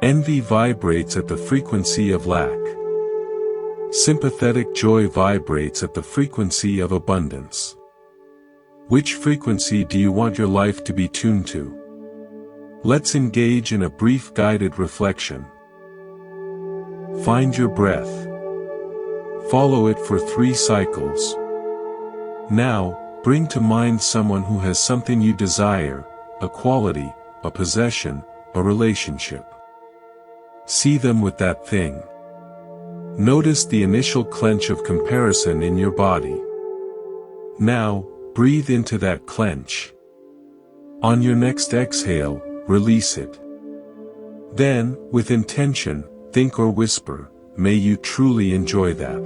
Envy vibrates at the frequency of lack. Sympathetic joy vibrates at the frequency of abundance. Which frequency do you want your life to be tuned to? Let's engage in a brief guided reflection. Find your breath. Follow it for 3 cycles. Now, bring to mind someone who has something you desire, a quality, a possession, a relationship. See them with that thing. Notice the initial clench of comparison in your body. Now, breathe into that clench. On your next exhale, release it. Then, with intention, think or whisper, "May you truly enjoy that.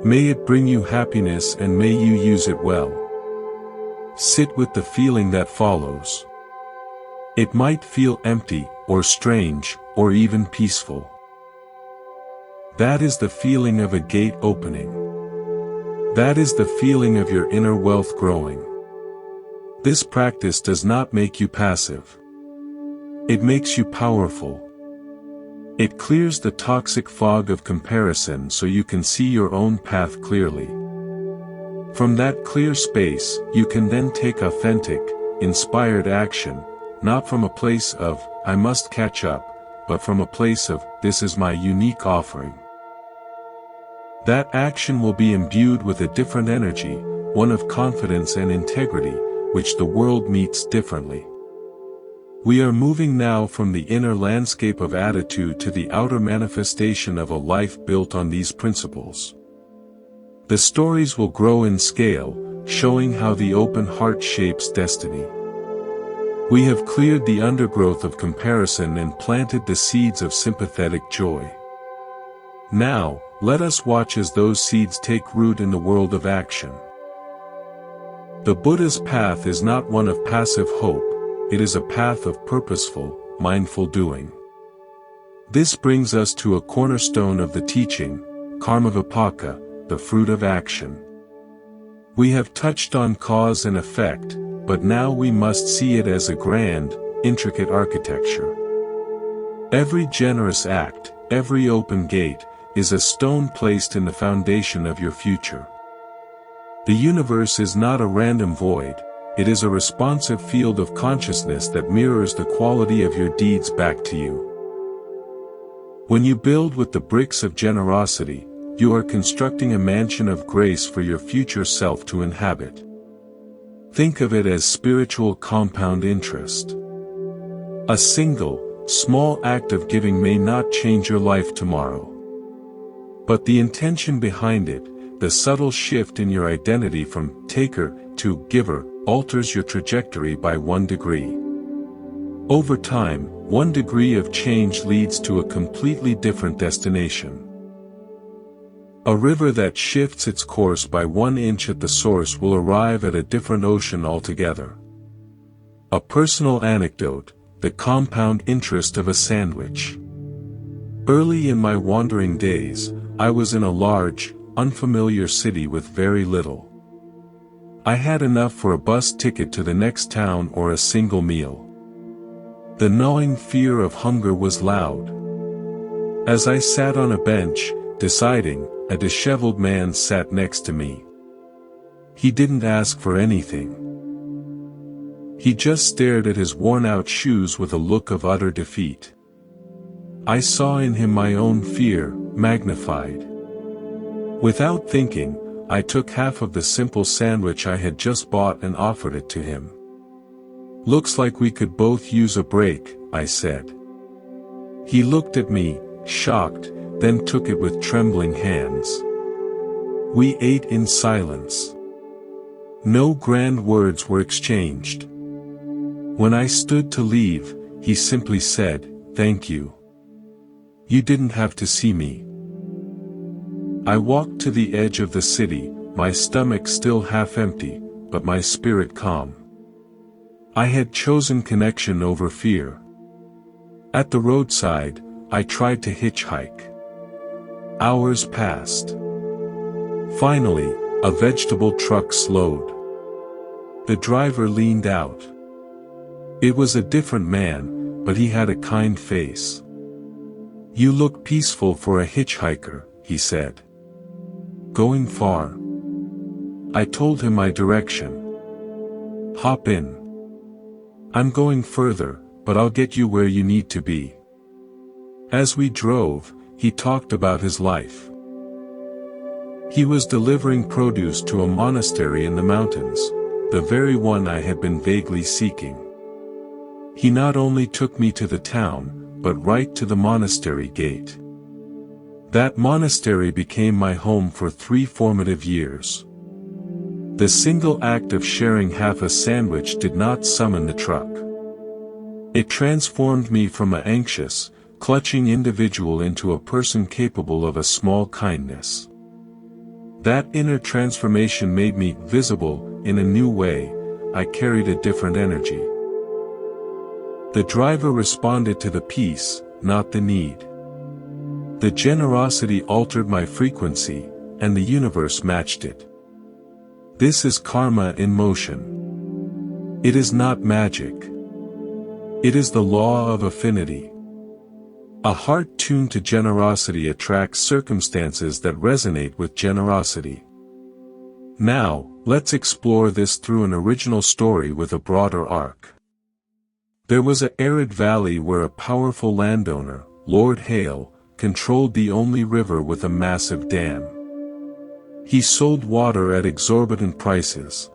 May it bring you happiness and may you use it well." Sit with the feeling that follows. It might feel empty, or strange, or even peaceful. That is the feeling of a gate opening. That is the feeling of your inner wealth growing. This practice does not make you passive. It makes you powerful. It clears the toxic fog of comparison so you can see your own path clearly. From that clear space, you can then take authentic, inspired action, not from a place of, "I must catch up," but from a place of, "This is my unique offering." That action will be imbued with a different energy, one of confidence and integrity, which the world meets differently. We are moving now from the inner landscape of attitude to the outer manifestation of a life built on these principles. The stories will grow in scale, showing how the open heart shapes destiny. We have cleared the undergrowth of comparison and planted the seeds of sympathetic joy. Now, let us watch as those seeds take root in the world of action. The Buddha's path is not one of passive hope, it is a path of purposeful, mindful doing. This brings us to a cornerstone of the teaching, karma vipaka, the fruit of action. We have touched on cause and effect, but now we must see it as a grand, intricate architecture. Every generous act, every open gate, is a stone placed in the foundation of your future. The universe is not a random void, it is a responsive field of consciousness that mirrors the quality of your deeds back to you. When you build with the bricks of generosity, you are constructing a mansion of grace for your future self to inhabit. Think of it as spiritual compound interest. A single, small act of giving may not change your life tomorrow. But the intention behind it, the subtle shift in your identity from taker to giver, alters your trajectory by 1 degree. Over time, 1 degree of change leads to a completely different destination. A river that shifts its course by 1 inch at the source will arrive at a different ocean altogether. A personal anecdote, the compound interest of a sandwich. Early in my wandering days, I was in a large, unfamiliar city with very little. I had enough for a bus ticket to the next town or a single meal. The gnawing fear of hunger was loud. As I sat on a bench, deciding, a disheveled man sat next to me. He didn't ask for anything. He just stared at his worn-out shoes with a look of utter defeat. I saw in him my own fear, magnified. Without thinking, I took half of the simple sandwich I had just bought and offered it to him. "Looks like we could both use a break," I said. He looked at me, shocked, then took it with trembling hands. We ate in silence. No grand words were exchanged. When I stood to leave, he simply said, "Thank you. You didn't have to see me." I walked to the edge of the city, my stomach still half empty, but my spirit calm. I had chosen connection over fear. At the roadside, I tried to hitchhike. Hours passed. Finally, a vegetable truck slowed. The driver leaned out. It was a different man, but he had a kind face. "You look peaceful for a hitchhiker," he said. "Going far?" I told him my direction. "Hop in. I'm going further, but I'll get you where you need to be." As we drove, he talked about his life. He was delivering produce to a monastery in the mountains, the very one I had been vaguely seeking. He not only took me to the town, but right to the monastery gate. That monastery became my home for 3 formative years. The single act of sharing half a sandwich did not summon the truck. It transformed me from an anxious, clutching individual into a person capable of a small kindness. That inner transformation made me visible in a new way. I carried a different energy. The driver responded to the peace, not the need. The generosity altered my frequency, and the universe matched it. This is karma in motion. It is not magic. It is the law of affinity. A heart tuned to generosity attracts circumstances that resonate with generosity. Now, let's explore this through an original story with a broader arc. There was an arid valley where a powerful landowner, Lord Hale, controlled the only river with a massive dam. He sold water at exorbitant prices.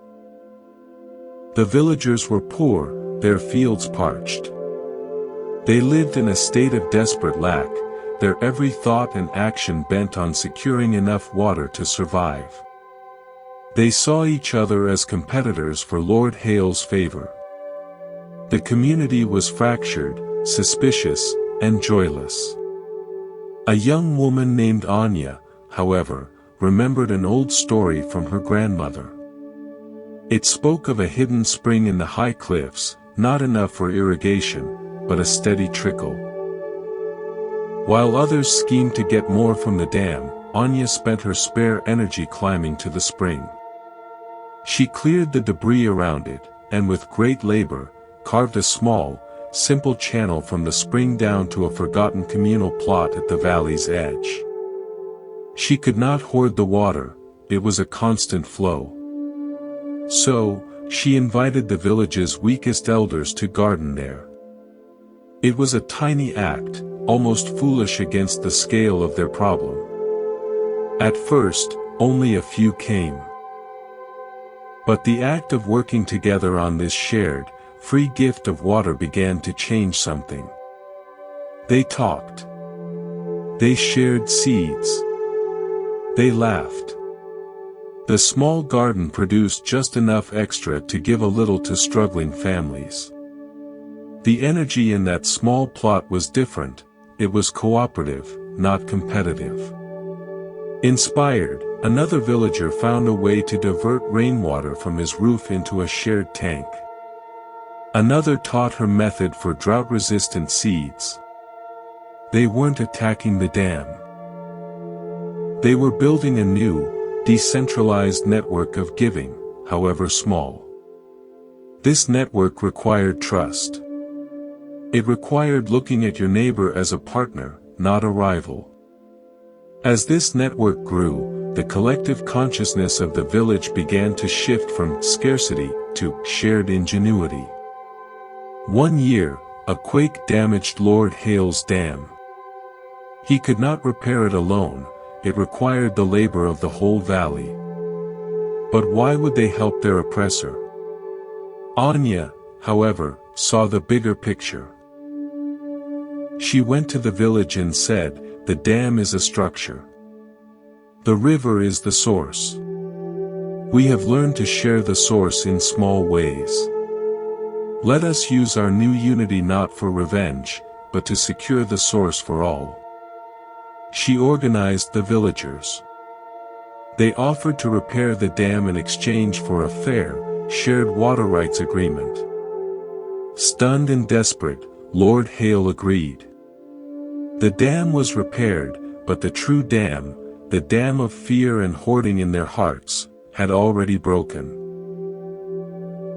The villagers were poor, their fields parched. They lived in a state of desperate lack, their every thought and action bent on securing enough water to survive. They saw each other as competitors for Lord Hale's favor. The community was fractured, suspicious, and joyless. A young woman named Anya, however, remembered an old story from her grandmother. It spoke of a hidden spring in the high cliffs, not enough for irrigation, but a steady trickle. While others schemed to get more from the dam, Anya spent her spare energy climbing to the spring. She cleared the debris around it, and with great labor, carved a small, simple channel from the spring down to a forgotten communal plot at the valley's edge. She could not hoard the water, it was a constant flow. So, she invited the village's weakest elders to garden there. It was a tiny act, almost foolish against the scale of their problem. At first, only a few came. But the act of working together on this shared, free gift of water began to change something. They talked. They shared seeds. They laughed. The small garden produced just enough extra to give a little to struggling families. The energy in that small plot was different. It was cooperative, not competitive. Inspired, another villager found a way to divert rainwater from his roof into a shared tank. Another taught her method for drought-resistant seeds. They weren't attacking the dam. They were building a new, decentralized network of giving, however small. This network required trust. It required looking at your neighbor as a partner, not a rival. As this network grew, the collective consciousness of the village began to shift from scarcity to shared ingenuity. One year, a quake damaged Lord Hale's dam. He could not repair it alone, it required the labor of the whole valley. But why would they help their oppressor? Anya, however, saw the bigger picture. She went to the village and said, "The dam is a structure. The river is the source. We have learned to share the source in small ways. Let us use our new unity not for revenge, but to secure the source for all." She organized the villagers. They offered to repair the dam in exchange for a fair, shared water rights agreement. Stunned and desperate, Lord Hale agreed. The dam was repaired, but the true dam, the dam of fear and hoarding in their hearts, had already broken.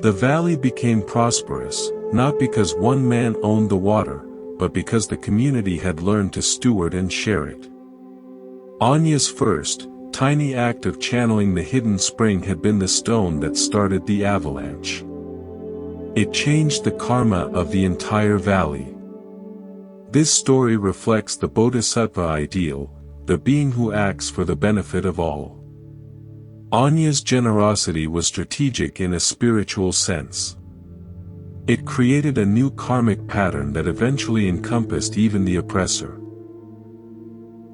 The valley became prosperous, not because one man owned the water, but because the community had learned to steward and share it. Anya's first, tiny act of channeling the hidden spring had been the stone that started the avalanche. It changed the karma of the entire valley. This story reflects the Bodhisattva ideal, the being who acts for the benefit of all. Anya's generosity was strategic in a spiritual sense. It created a new karmic pattern that eventually encompassed even the oppressor.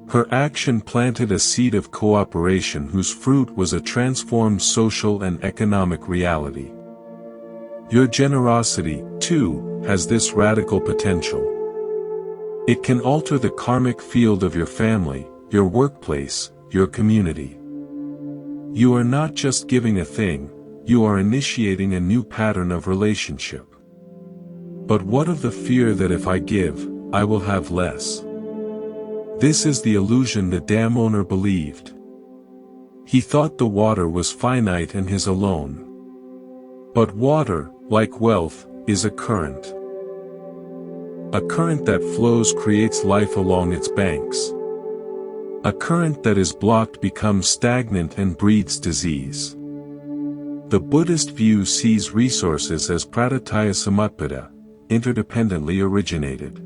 Her action planted a seed of cooperation whose fruit was a transformed social and economic reality. Your generosity, too, has this radical potential. It can alter the karmic field of your family, your workplace, your community. You are not just giving a thing, you are initiating a new pattern of relationship. But what of the fear that if I give, I will have less? This is the illusion the dam owner believed. He thought the water was finite and his alone. But water, like wealth, is a current. A current that flows creates life along its banks. A current that is blocked becomes stagnant and breeds disease. The Buddhist view sees resources as pradatya samutpada, interdependently originated.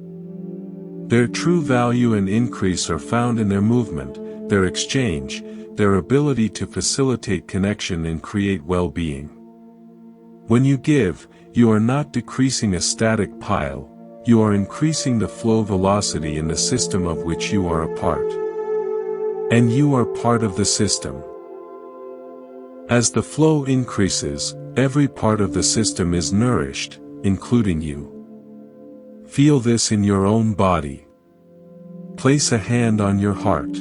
Their true value and increase are found in their movement, their exchange, their ability to facilitate connection and create well-being. When you give, you are not decreasing a static pile, you are increasing the flow velocity in the system of which you are a part. And you are part of the system. As the flow increases, every part of the system is nourished, including you. Feel this in your own body. Place a hand on your heart.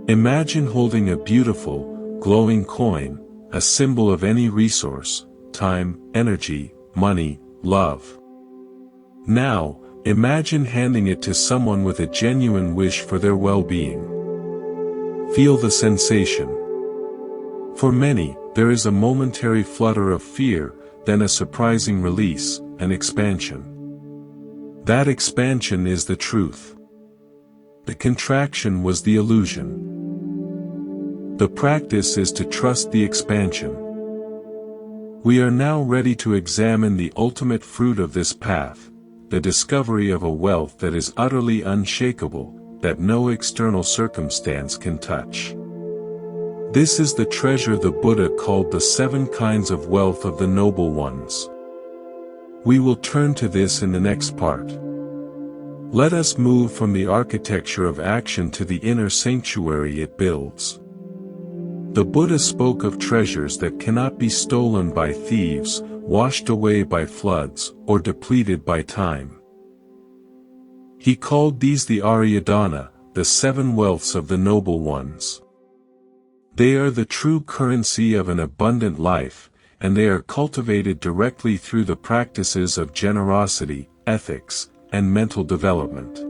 Imagine holding a beautiful, glowing coin, a symbol of any resource, time, energy, money, love. Now, imagine handing it to someone with a genuine wish for their well-being. Feel the sensation. For many, there is a momentary flutter of fear, then a surprising release, an expansion. That expansion is the truth. The contraction was the illusion. The practice is to trust the expansion. We are now ready to examine the ultimate fruit of this path, the discovery of a wealth that is utterly unshakable, that no external circumstance can touch. This is the treasure the Buddha called the 7 kinds of wealth of the noble ones. We will turn to this in the next part. Let us move from the architecture of action to the inner sanctuary it builds. The Buddha spoke of treasures that cannot be stolen by thieves, washed away by floods, or depleted by time. He called these the dāna, the 7 wealths of the noble ones. They are the true currency of an abundant life, and they are cultivated directly through the practices of generosity, ethics, and mental development.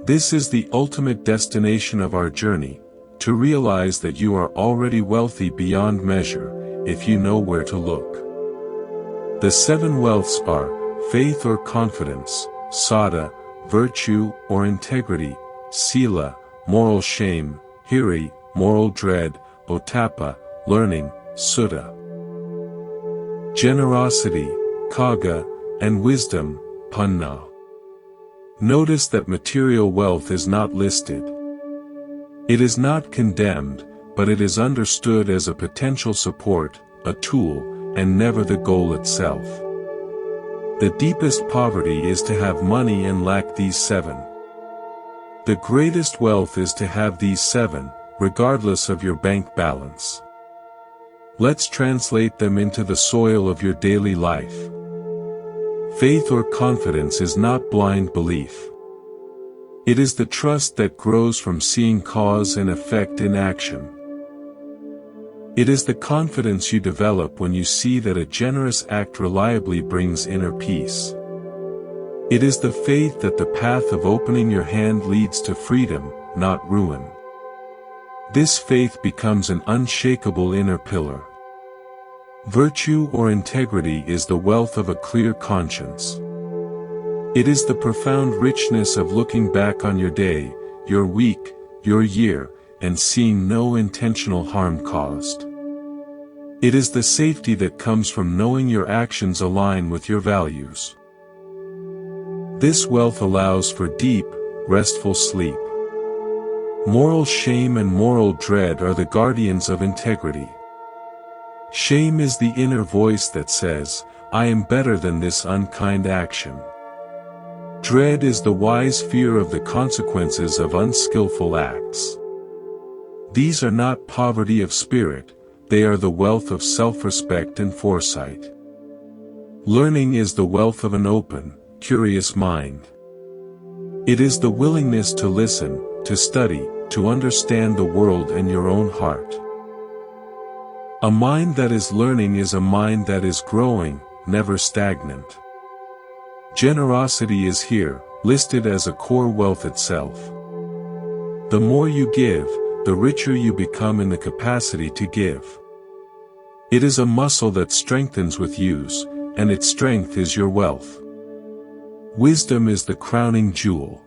This is the ultimate destination of our journey, to realize that you are already wealthy beyond measure, if you know where to look. The 7 wealths are faith or confidence, saddha, virtue or integrity, sila, moral shame, hiri, moral dread, ottappa, learning, sutta. Generosity, kagga, and wisdom, panna. Notice that material wealth is not listed. It is not condemned, but it is understood as a potential support, a tool, and never the goal itself. The deepest poverty is to have money and lack these 7. The greatest wealth is to have these 7, regardless of your bank balance. Let's translate them into the soil of your daily life. Faith or confidence is not blind belief. It is the trust that grows from seeing cause and effect in action. It is the confidence you develop when you see that a generous act reliably brings inner peace. It is the faith that the path of opening your hand leads to freedom, not ruin. This faith becomes an unshakable inner pillar. Virtue or integrity is the wealth of a clear conscience. It is the profound richness of looking back on your day, your week, your year, and seeing no intentional harm caused. It is the safety that comes from knowing your actions align with your values. This wealth allows for deep, restful sleep. Moral shame and moral dread are the guardians of integrity. Shame is the inner voice that says, I am better than this unkind action. Dread is the wise fear of the consequences of unskillful acts. These are not poverty of spirit, they are the wealth of self-respect and foresight. Learning is the wealth of an open, curious mind. It is the willingness to listen, to study, to understand the world and your own heart. A mind that is learning is a mind that is growing, never stagnant. Generosity is here, listed as a core wealth itself. The more you give, the richer you become in the capacity to give. It is a muscle that strengthens with use, and its strength is your wealth. Wisdom is the crowning jewel.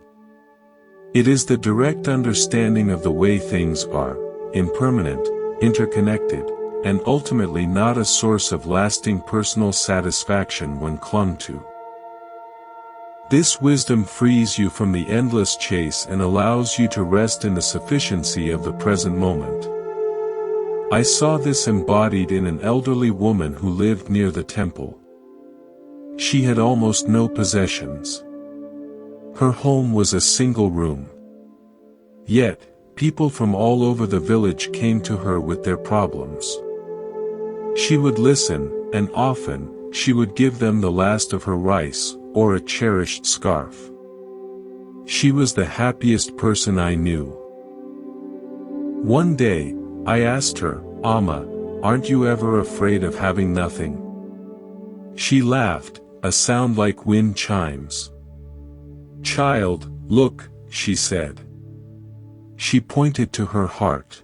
It is the direct understanding of the way things are, impermanent, interconnected, and ultimately not a source of lasting personal satisfaction when clung to. This wisdom frees you from the endless chase and allows you to rest in the sufficiency of the present moment. I saw this embodied in an elderly woman who lived near the temple. She had almost no possessions. Her home was a single room. Yet, people from all over the village came to her with their problems. She would listen, and often, she would give them the last of her rice, or a cherished scarf. She was the happiest person I knew. One day, I asked her, Amma, aren't you ever afraid of having nothing? She laughed, a sound like wind chimes. Child, look, she said. She pointed to her heart.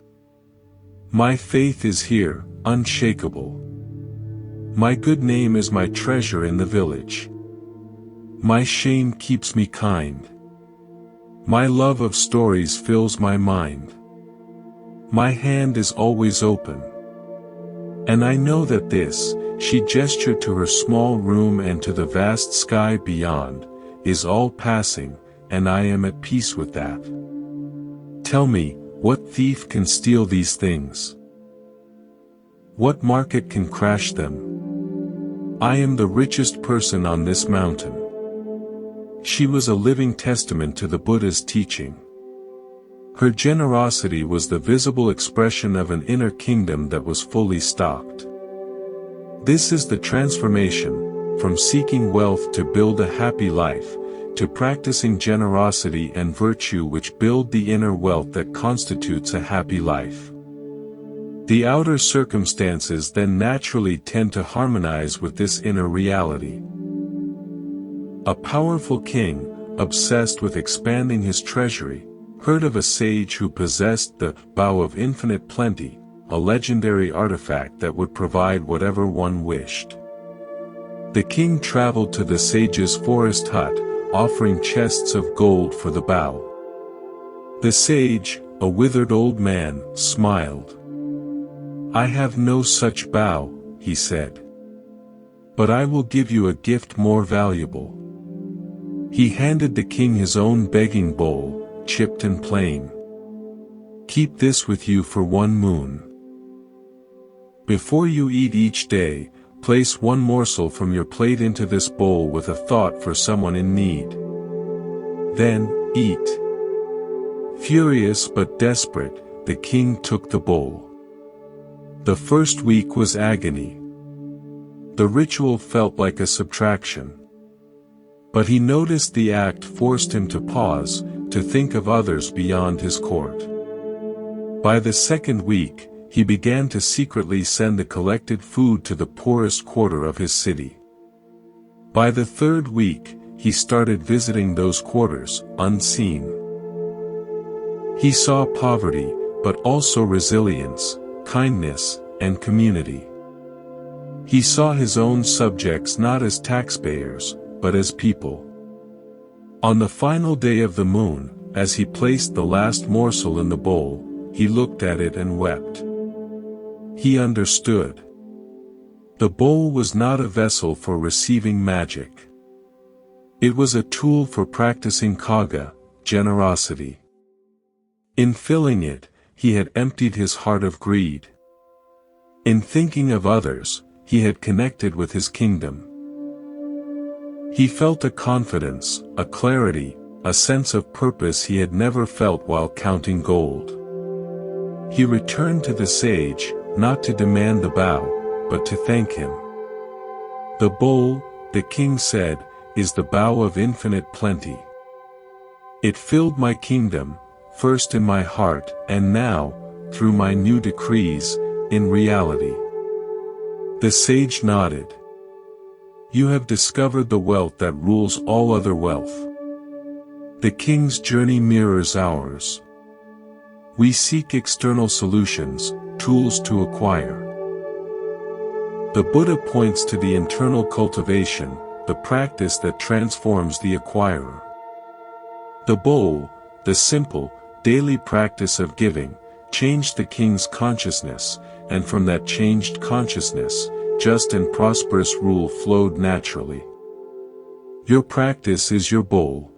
My faith is here, unshakable. My good name is my treasure in the village. My shame keeps me kind. My love of stories fills my mind. My hand is always open. And I know that this, she gestured to her small room and to the vast sky beyond, is all passing, and I am at peace with that. Tell me, What thief can steal these things? What market can crash them? I am the richest person on this mountain. She was a living testament to the Buddha's teaching. Her generosity was the visible expression of an inner kingdom that was fully stocked. This is the transformation, from seeking wealth to build a happy life, to practicing generosity and virtue which build the inner wealth that constitutes a happy life. The outer circumstances then naturally tend to harmonize with this inner reality. A powerful king, obsessed with expanding his treasury, heard of a sage who possessed the bow of infinite plenty, a legendary artifact that would provide whatever one wished. The king traveled to the sage's forest hut, offering chests of gold for the bow. The sage, a withered old man, smiled. "I have no such bow," he said. "But I will give you a gift more valuable." He handed the king his own begging bowl, chipped and plain. "Keep this with you for 1 moon. Before you eat each day, place 1 morsel from your plate into this bowl with a thought for someone in need. Then, eat." Furious but desperate, the king took the bowl. The first week was agony. The ritual felt like a subtraction. But he noticed the act forced him to pause, to think of others beyond his court. By the second week, he began to secretly send the collected food to the poorest quarter of his city. By the third week, he started visiting those quarters, unseen. He saw poverty, but also resilience, kindness, and community. He saw his own subjects not as taxpayers, but as people. On the final day of the moon, as he placed the last morsel in the bowl, he looked at it and wept. He understood. The bowl was not a vessel for receiving magic. It was a tool for practicing kaga, generosity. In filling it, he had emptied his heart of greed. In thinking of others, he had connected with his kingdom. He felt a confidence, a clarity, a sense of purpose he had never felt while counting gold. He returned to the sage, not to demand the bow, but to thank him. "The bowl," the king said, "is the bow of infinite plenty. It filled my kingdom, first in my heart, and now, through my new decrees, in reality." The sage nodded. "You have discovered the wealth that rules all other wealth." The king's journey mirrors ours. We seek external solutions, tools to acquire. The Buddha points to the internal cultivation, the practice that transforms the acquirer. The bowl, the simple, daily practice of giving, changed the king's consciousness, and from that changed consciousness, just and prosperous rule flowed naturally. Your practice is your bowl.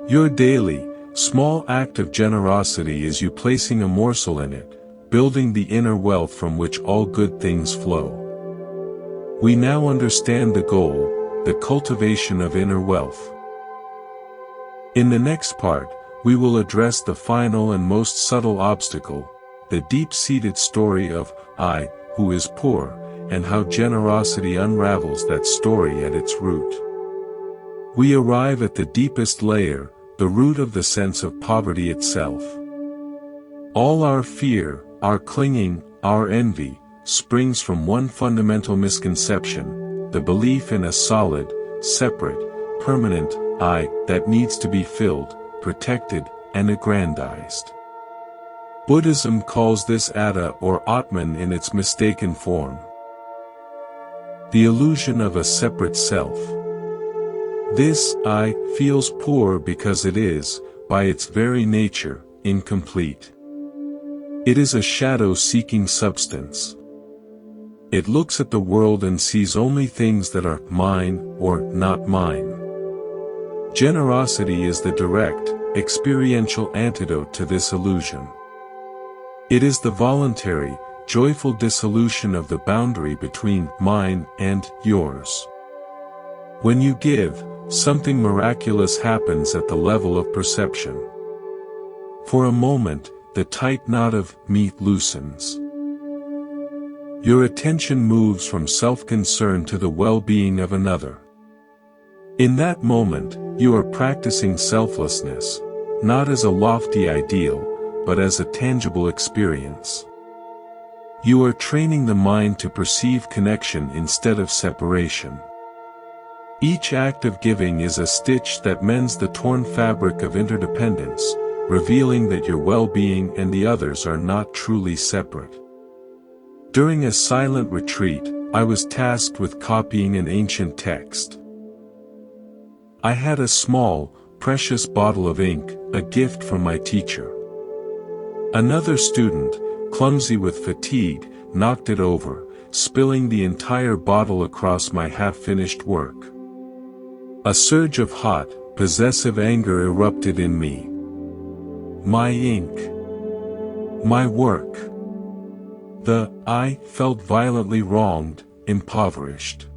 Your daily, small act of generosity is you placing a morsel in it, building the inner wealth from which all good things flow. We now understand the goal, the cultivation of inner wealth. In the next part, we will address the final and most subtle obstacle, the deep-seated story of I, who is poor, and how generosity unravels that story at its root. We arrive at the deepest layer, the root of the sense of poverty itself. All our fear, our clinging, our envy, springs from one fundamental misconception, the belief in a solid, separate, permanent I that needs to be filled, protected, and aggrandized. Buddhism calls this Atta or Atman in its mistaken form. The illusion of a separate self. This I feels poor because it is, by its very nature, incomplete. It is a shadow-seeking substance. It looks at the world and sees only things that are mine or not mine. Generosity is the direct, experiential antidote to this illusion. It is the voluntary, joyful dissolution of the boundary between mine and yours. When you give, something miraculous happens at the level of perception. For a moment, the tight knot of meat loosens. Your attention moves from self-concern to the well-being of another. In that moment, you are practicing selflessness, not as a lofty ideal, but as a tangible experience. You are training the mind to perceive connection instead of separation. Each act of giving is a stitch that mends the torn fabric of interdependence, revealing that your well-being and the others are not truly separate. During a silent retreat, I was tasked with copying an ancient text. I had a small, precious bottle of ink, a gift from my teacher. Another student, clumsy with fatigue, knocked it over, spilling the entire bottle across my half-finished work. A surge of hot, possessive anger erupted in me. My ink. My work. I felt violently wronged, impoverished.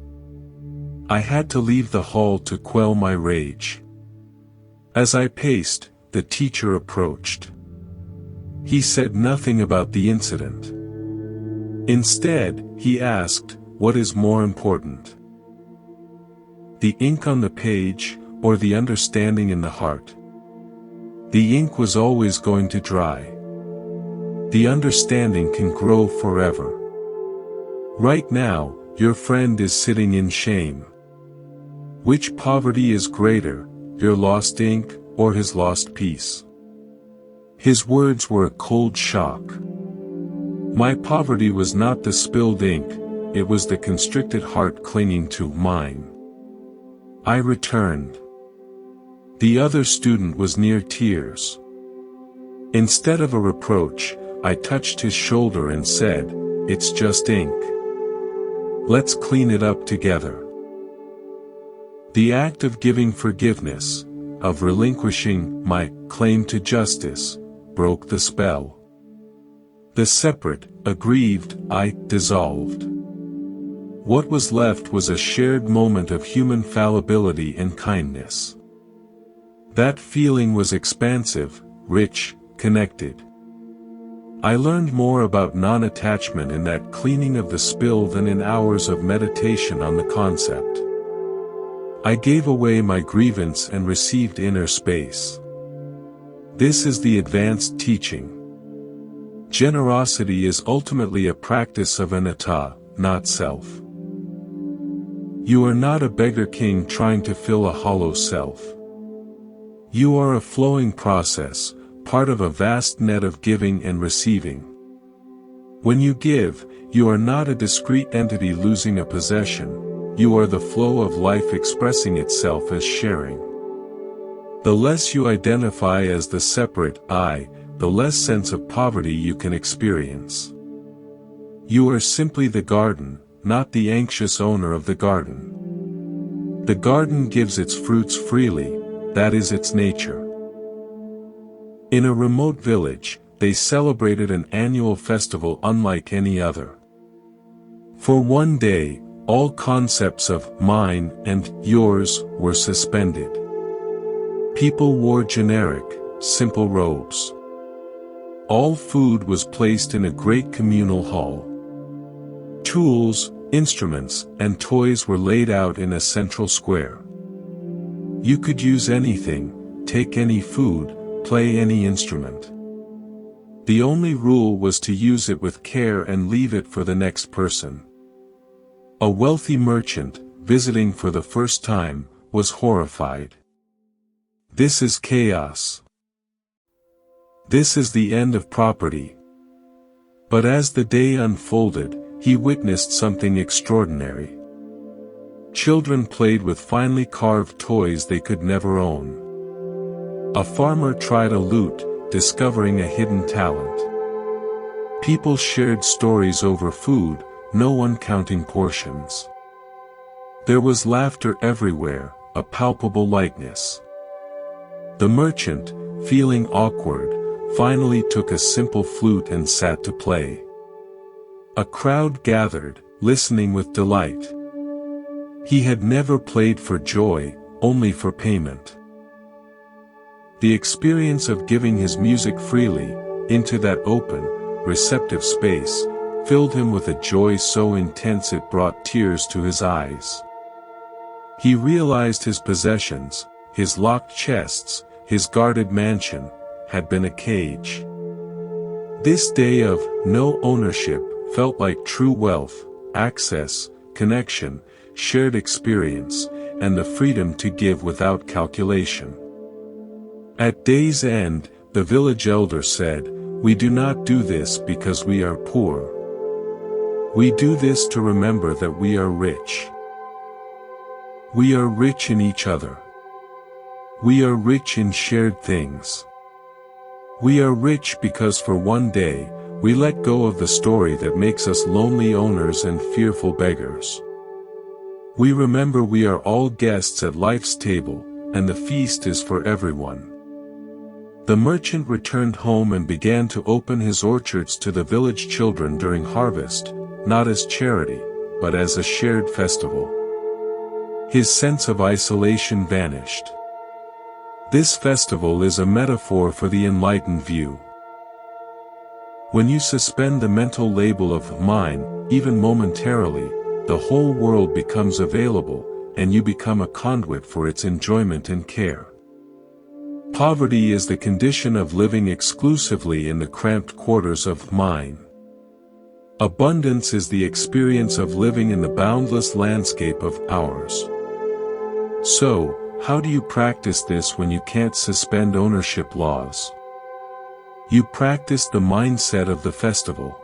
I had to leave the hall to quell my rage. As I paced, the teacher approached. He said nothing about the incident. Instead, he asked, "What is more important? The ink on the page, or the understanding in the heart?" The ink was always going to dry. The understanding can grow forever. Right now, your friend is sitting in shame. Which poverty is greater, your lost ink, or his lost peace? His words were a cold shock. My poverty was not the spilled ink, it was the constricted heart clinging to mine. I returned. The other student was near tears. Instead of a reproach, I touched his shoulder and said, "It's just ink. Let's clean it up together." The act of giving forgiveness, of relinquishing my claim to justice, broke the spell. The separate, aggrieved I dissolved. What was left was a shared moment of human fallibility and kindness. That feeling was expansive, rich, connected. I learned more about non-attachment in that cleaning of the spill than in hours of meditation on the concept. I gave away my grievance and received inner space. This is the advanced teaching. Generosity is ultimately a practice of anatta, not self. You are not a beggar king trying to fill a hollow self. You are a flowing process, part of a vast net of giving and receiving. When you give, you are not a discrete entity losing a possession, you are the flow of life expressing itself as sharing. The less you identify as the separate I, the less sense of poverty you can experience. You are simply the garden, not the anxious owner of the garden. The garden gives its fruits freely, that is its nature. In a remote village, they celebrated an annual festival unlike any other. For one day, all concepts of mine and yours were suspended. People wore generic, simple robes. All food was placed in a great communal hall. Tools, instruments, and toys were laid out in a central square. You could use anything, take any food, play any instrument. The only rule was to use it with care and leave it for the next person. A wealthy merchant, visiting for the first time, was horrified. This is chaos. This is the end of property. But as the day unfolded, he witnessed something extraordinary. Children played with finely carved toys they could never own. A farmer tried a lute, discovering a hidden talent. People shared stories over food, no one counting portions. There was laughter everywhere, a palpable likeness. The merchant, feeling awkward, finally took a simple flute and sat to play. A crowd gathered, listening with delight. He had never played for joy, only for payment. The experience of giving his music freely, into that open, receptive space, filled him with a joy so intense it brought tears to his eyes. He realized his possessions, his locked chests, his guarded mansion, had been a cage. This day of no ownership felt like true wealth, access, connection, shared experience, and the freedom to give without calculation. At day's end, the village elder said, "We do not do this because we are poor. We do this to remember that we are rich. We are rich in each other. We are rich in shared things. We are rich because for one day, we let go of the story that makes us lonely owners and fearful beggars. We remember we are all guests at life's table, and the feast is for everyone." The merchant returned home and began to open his orchards to the village children during harvest, not as charity, but as a shared festival. His sense of isolation vanished. This festival is a metaphor for the enlightened view. When you suspend the mental label of mine, even momentarily, the whole world becomes available, and you become a conduit for its enjoyment and care. Poverty is the condition of living exclusively in the cramped quarters of mine. Abundance is the experience of living in the boundless landscape of ours. So, how do you practice this when you can't suspend ownership laws? You practice the mindset of the festival.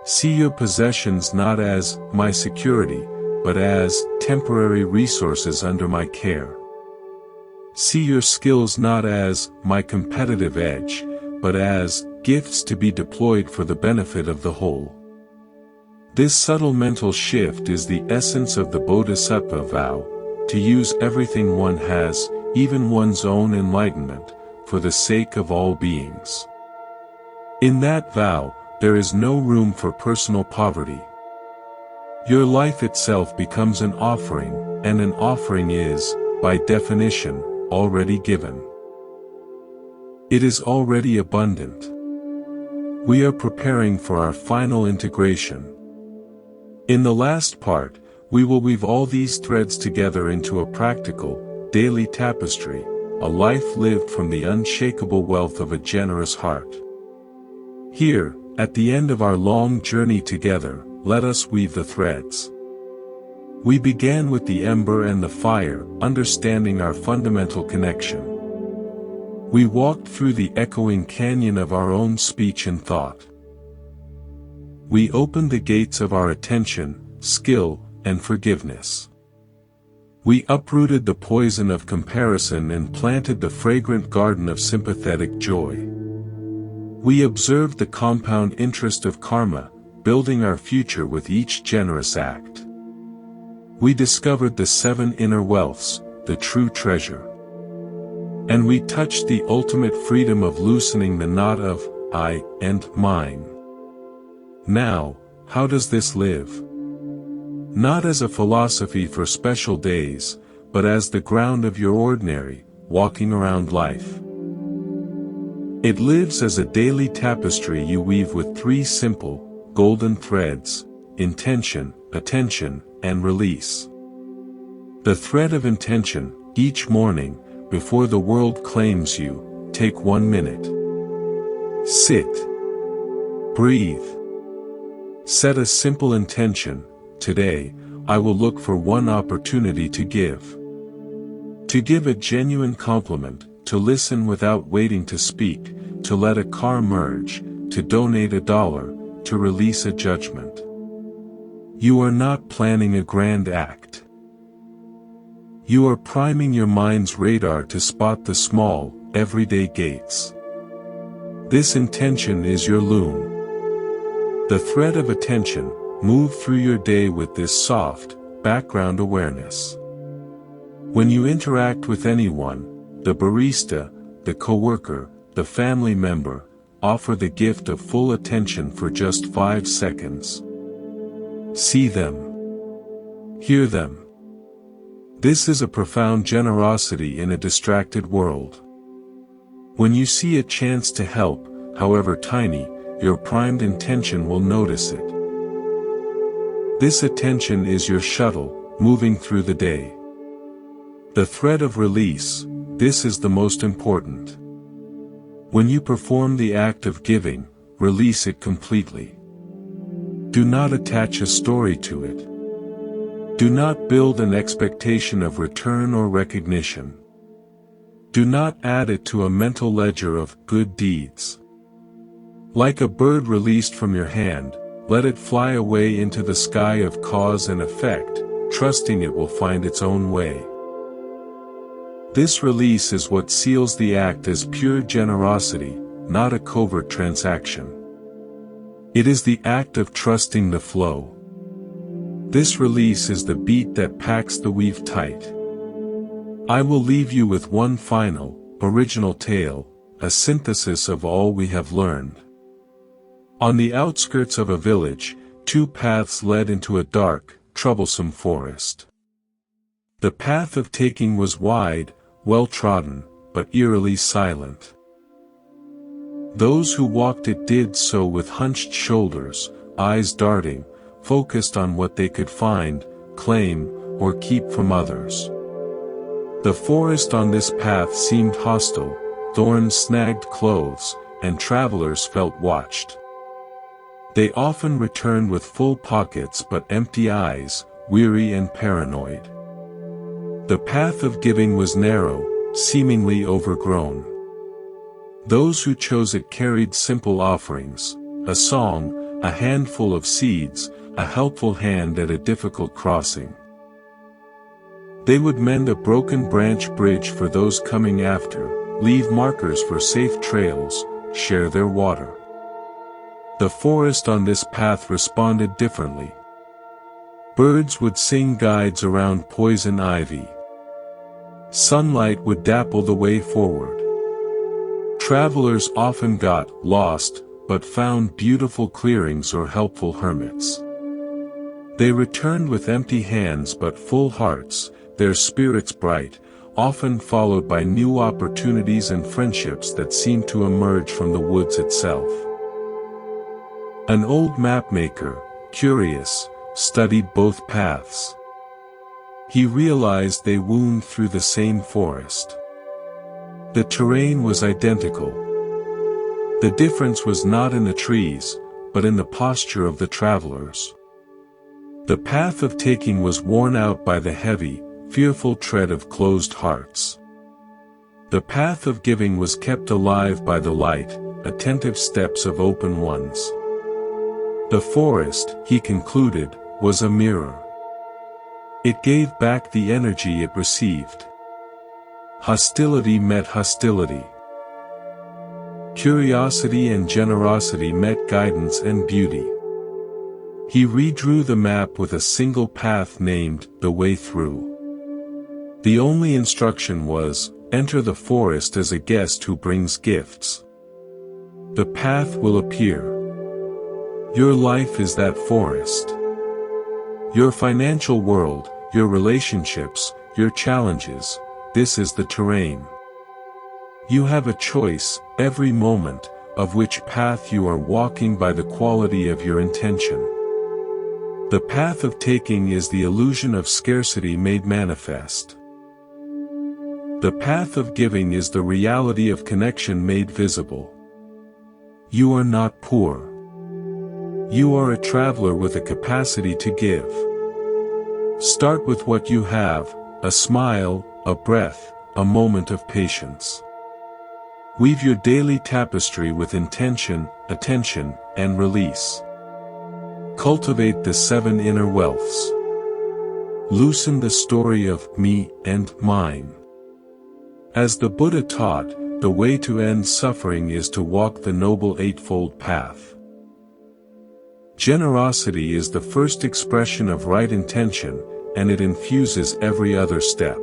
See your possessions not as my security, but as temporary resources under my care. See your skills not as my competitive edge, but as gifts to be deployed for the benefit of the whole. This subtle mental shift is the essence of the Bodhisattva vow, to use everything one has, even one's own enlightenment, for the sake of all beings. In that vow, there is no room for personal poverty. Your life itself becomes an offering, and an offering is, by definition, already given. It is already abundant. We are preparing for our final integration. In the last part, we will weave all these threads together into a practical, daily tapestry, a life lived from the unshakable wealth of a generous heart. Here, at the end of our long journey together, let us weave the threads. We began with the ember and the fire, understanding our fundamental connection. We walked through the echoing canyon of our own speech and thought. We opened the gates of our attention, skill, and forgiveness. We uprooted the poison of comparison and planted the fragrant garden of sympathetic joy. We observed the compound interest of karma, building our future with each generous act. We discovered the 7 inner wealths, the true treasure. And we touched the ultimate freedom of loosening the knot of I and mine. Now, how does this live? Not as a philosophy for special days, but as the ground of your ordinary, walking around life. It lives as a daily tapestry you weave with 3 simple, golden threads: intention, attention, and release. The thread of intention, each morning, before the world claims you, take 1 minute. Sit. Breathe. Set a simple intention: today, I will look for one opportunity to give. To give a genuine compliment, to listen without waiting to speak, to let a car merge, to donate $1, to release a judgment. You are not planning a grand act. You are priming your mind's radar to spot the small, everyday gates. This intention is your loom. The thread of attention, move through your day with this soft, background awareness. When you interact with anyone, the barista, the coworker, the family member, offer the gift of full attention for just 5 seconds. See them. Hear them. This is a profound generosity in a distracted world. When you see a chance to help, however tiny, your primed intention will notice it. This attention is your shuttle, moving through the day. The thread of release, this is the most important. When you perform the act of giving, release it completely. Do not attach a story to it. Do not build an expectation of return or recognition. Do not add it to a mental ledger of good deeds. Like a bird released from your hand, let it fly away into the sky of cause and effect, trusting it will find its own way. This release is what seals the act as pure generosity, not a covert transaction. It is the act of trusting the flow. This release is the beat that packs the weave tight. I will leave you with one final, original tale, a synthesis of all we have learned. On the outskirts of a village, 2 paths led into a dark, troublesome forest. The path of taking was wide, well-trodden, but eerily silent. Those who walked it did so with hunched shoulders, eyes darting, focused on what they could find, claim, or keep from others. The forest on this path seemed hostile, thorns snagged clothes, and travelers felt watched. They often returned with full pockets but empty eyes, weary and paranoid. The path of giving was narrow, seemingly overgrown. Those who chose it carried simple offerings, a song, a handful of seeds, a helpful hand at a difficult crossing. They would mend a broken branch bridge for those coming after, leave markers for safe trails, share their water. The forest on this path responded differently. Birds would sing guides around poison ivy. Sunlight would dapple the way forward. Travelers often got lost, but found beautiful clearings or helpful hermits. They returned with empty hands but full hearts, their spirits bright, often followed by new opportunities and friendships that seemed to emerge from the woods itself. An old mapmaker, curious, studied both paths. He realized they wound through the same forest. The terrain was identical. The difference was not in the trees, but in the posture of the travelers. The path of taking was worn out by the heavy, fearful tread of closed hearts. The path of giving was kept alive by the light, attentive steps of open ones. The forest, he concluded, was a mirror. It gave back the energy it received. Hostility met hostility. Curiosity and generosity met guidance and beauty. He redrew the map with a single path named the way through. The only instruction was, enter the forest as a guest who brings gifts. The path will appear. Your life is that forest. Your financial world, your relationships, your challenges, this is the terrain. You have a choice, every moment, of which path you are walking by the quality of your intention. The path of taking is the illusion of scarcity made manifest. The path of giving is the reality of connection made visible. You are not poor. You are a traveler with a capacity to give. Start with what you have, a smile, a breath, a moment of patience. Weave your daily tapestry with intention, attention, and release. Cultivate the 7 inner wealths. Loosen the story of me and mine. As the Buddha taught, the way to end suffering is to walk the Noble Eightfold Path. Generosity is the first expression of right intention, and it infuses every other step.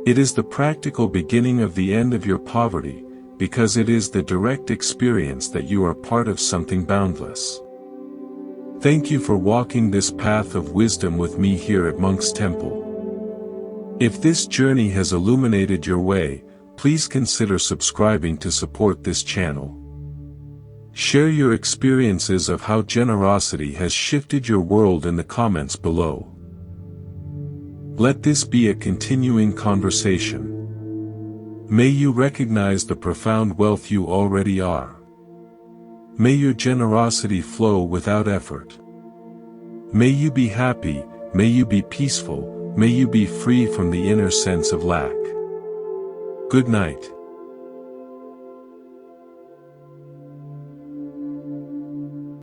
It is the practical beginning of the end of your poverty, because it is the direct experience that you are part of something boundless. Thank you for walking this path of wisdom with me here at Monk's Temple. If this journey has illuminated your way, please consider subscribing to support this channel. Share your experiences of how generosity has shifted your world in the comments below. Let this be a continuing conversation. May you recognize the profound wealth you already are. May your generosity flow without effort. May you be happy, may you be peaceful, may you be free from the inner sense of lack. Good night.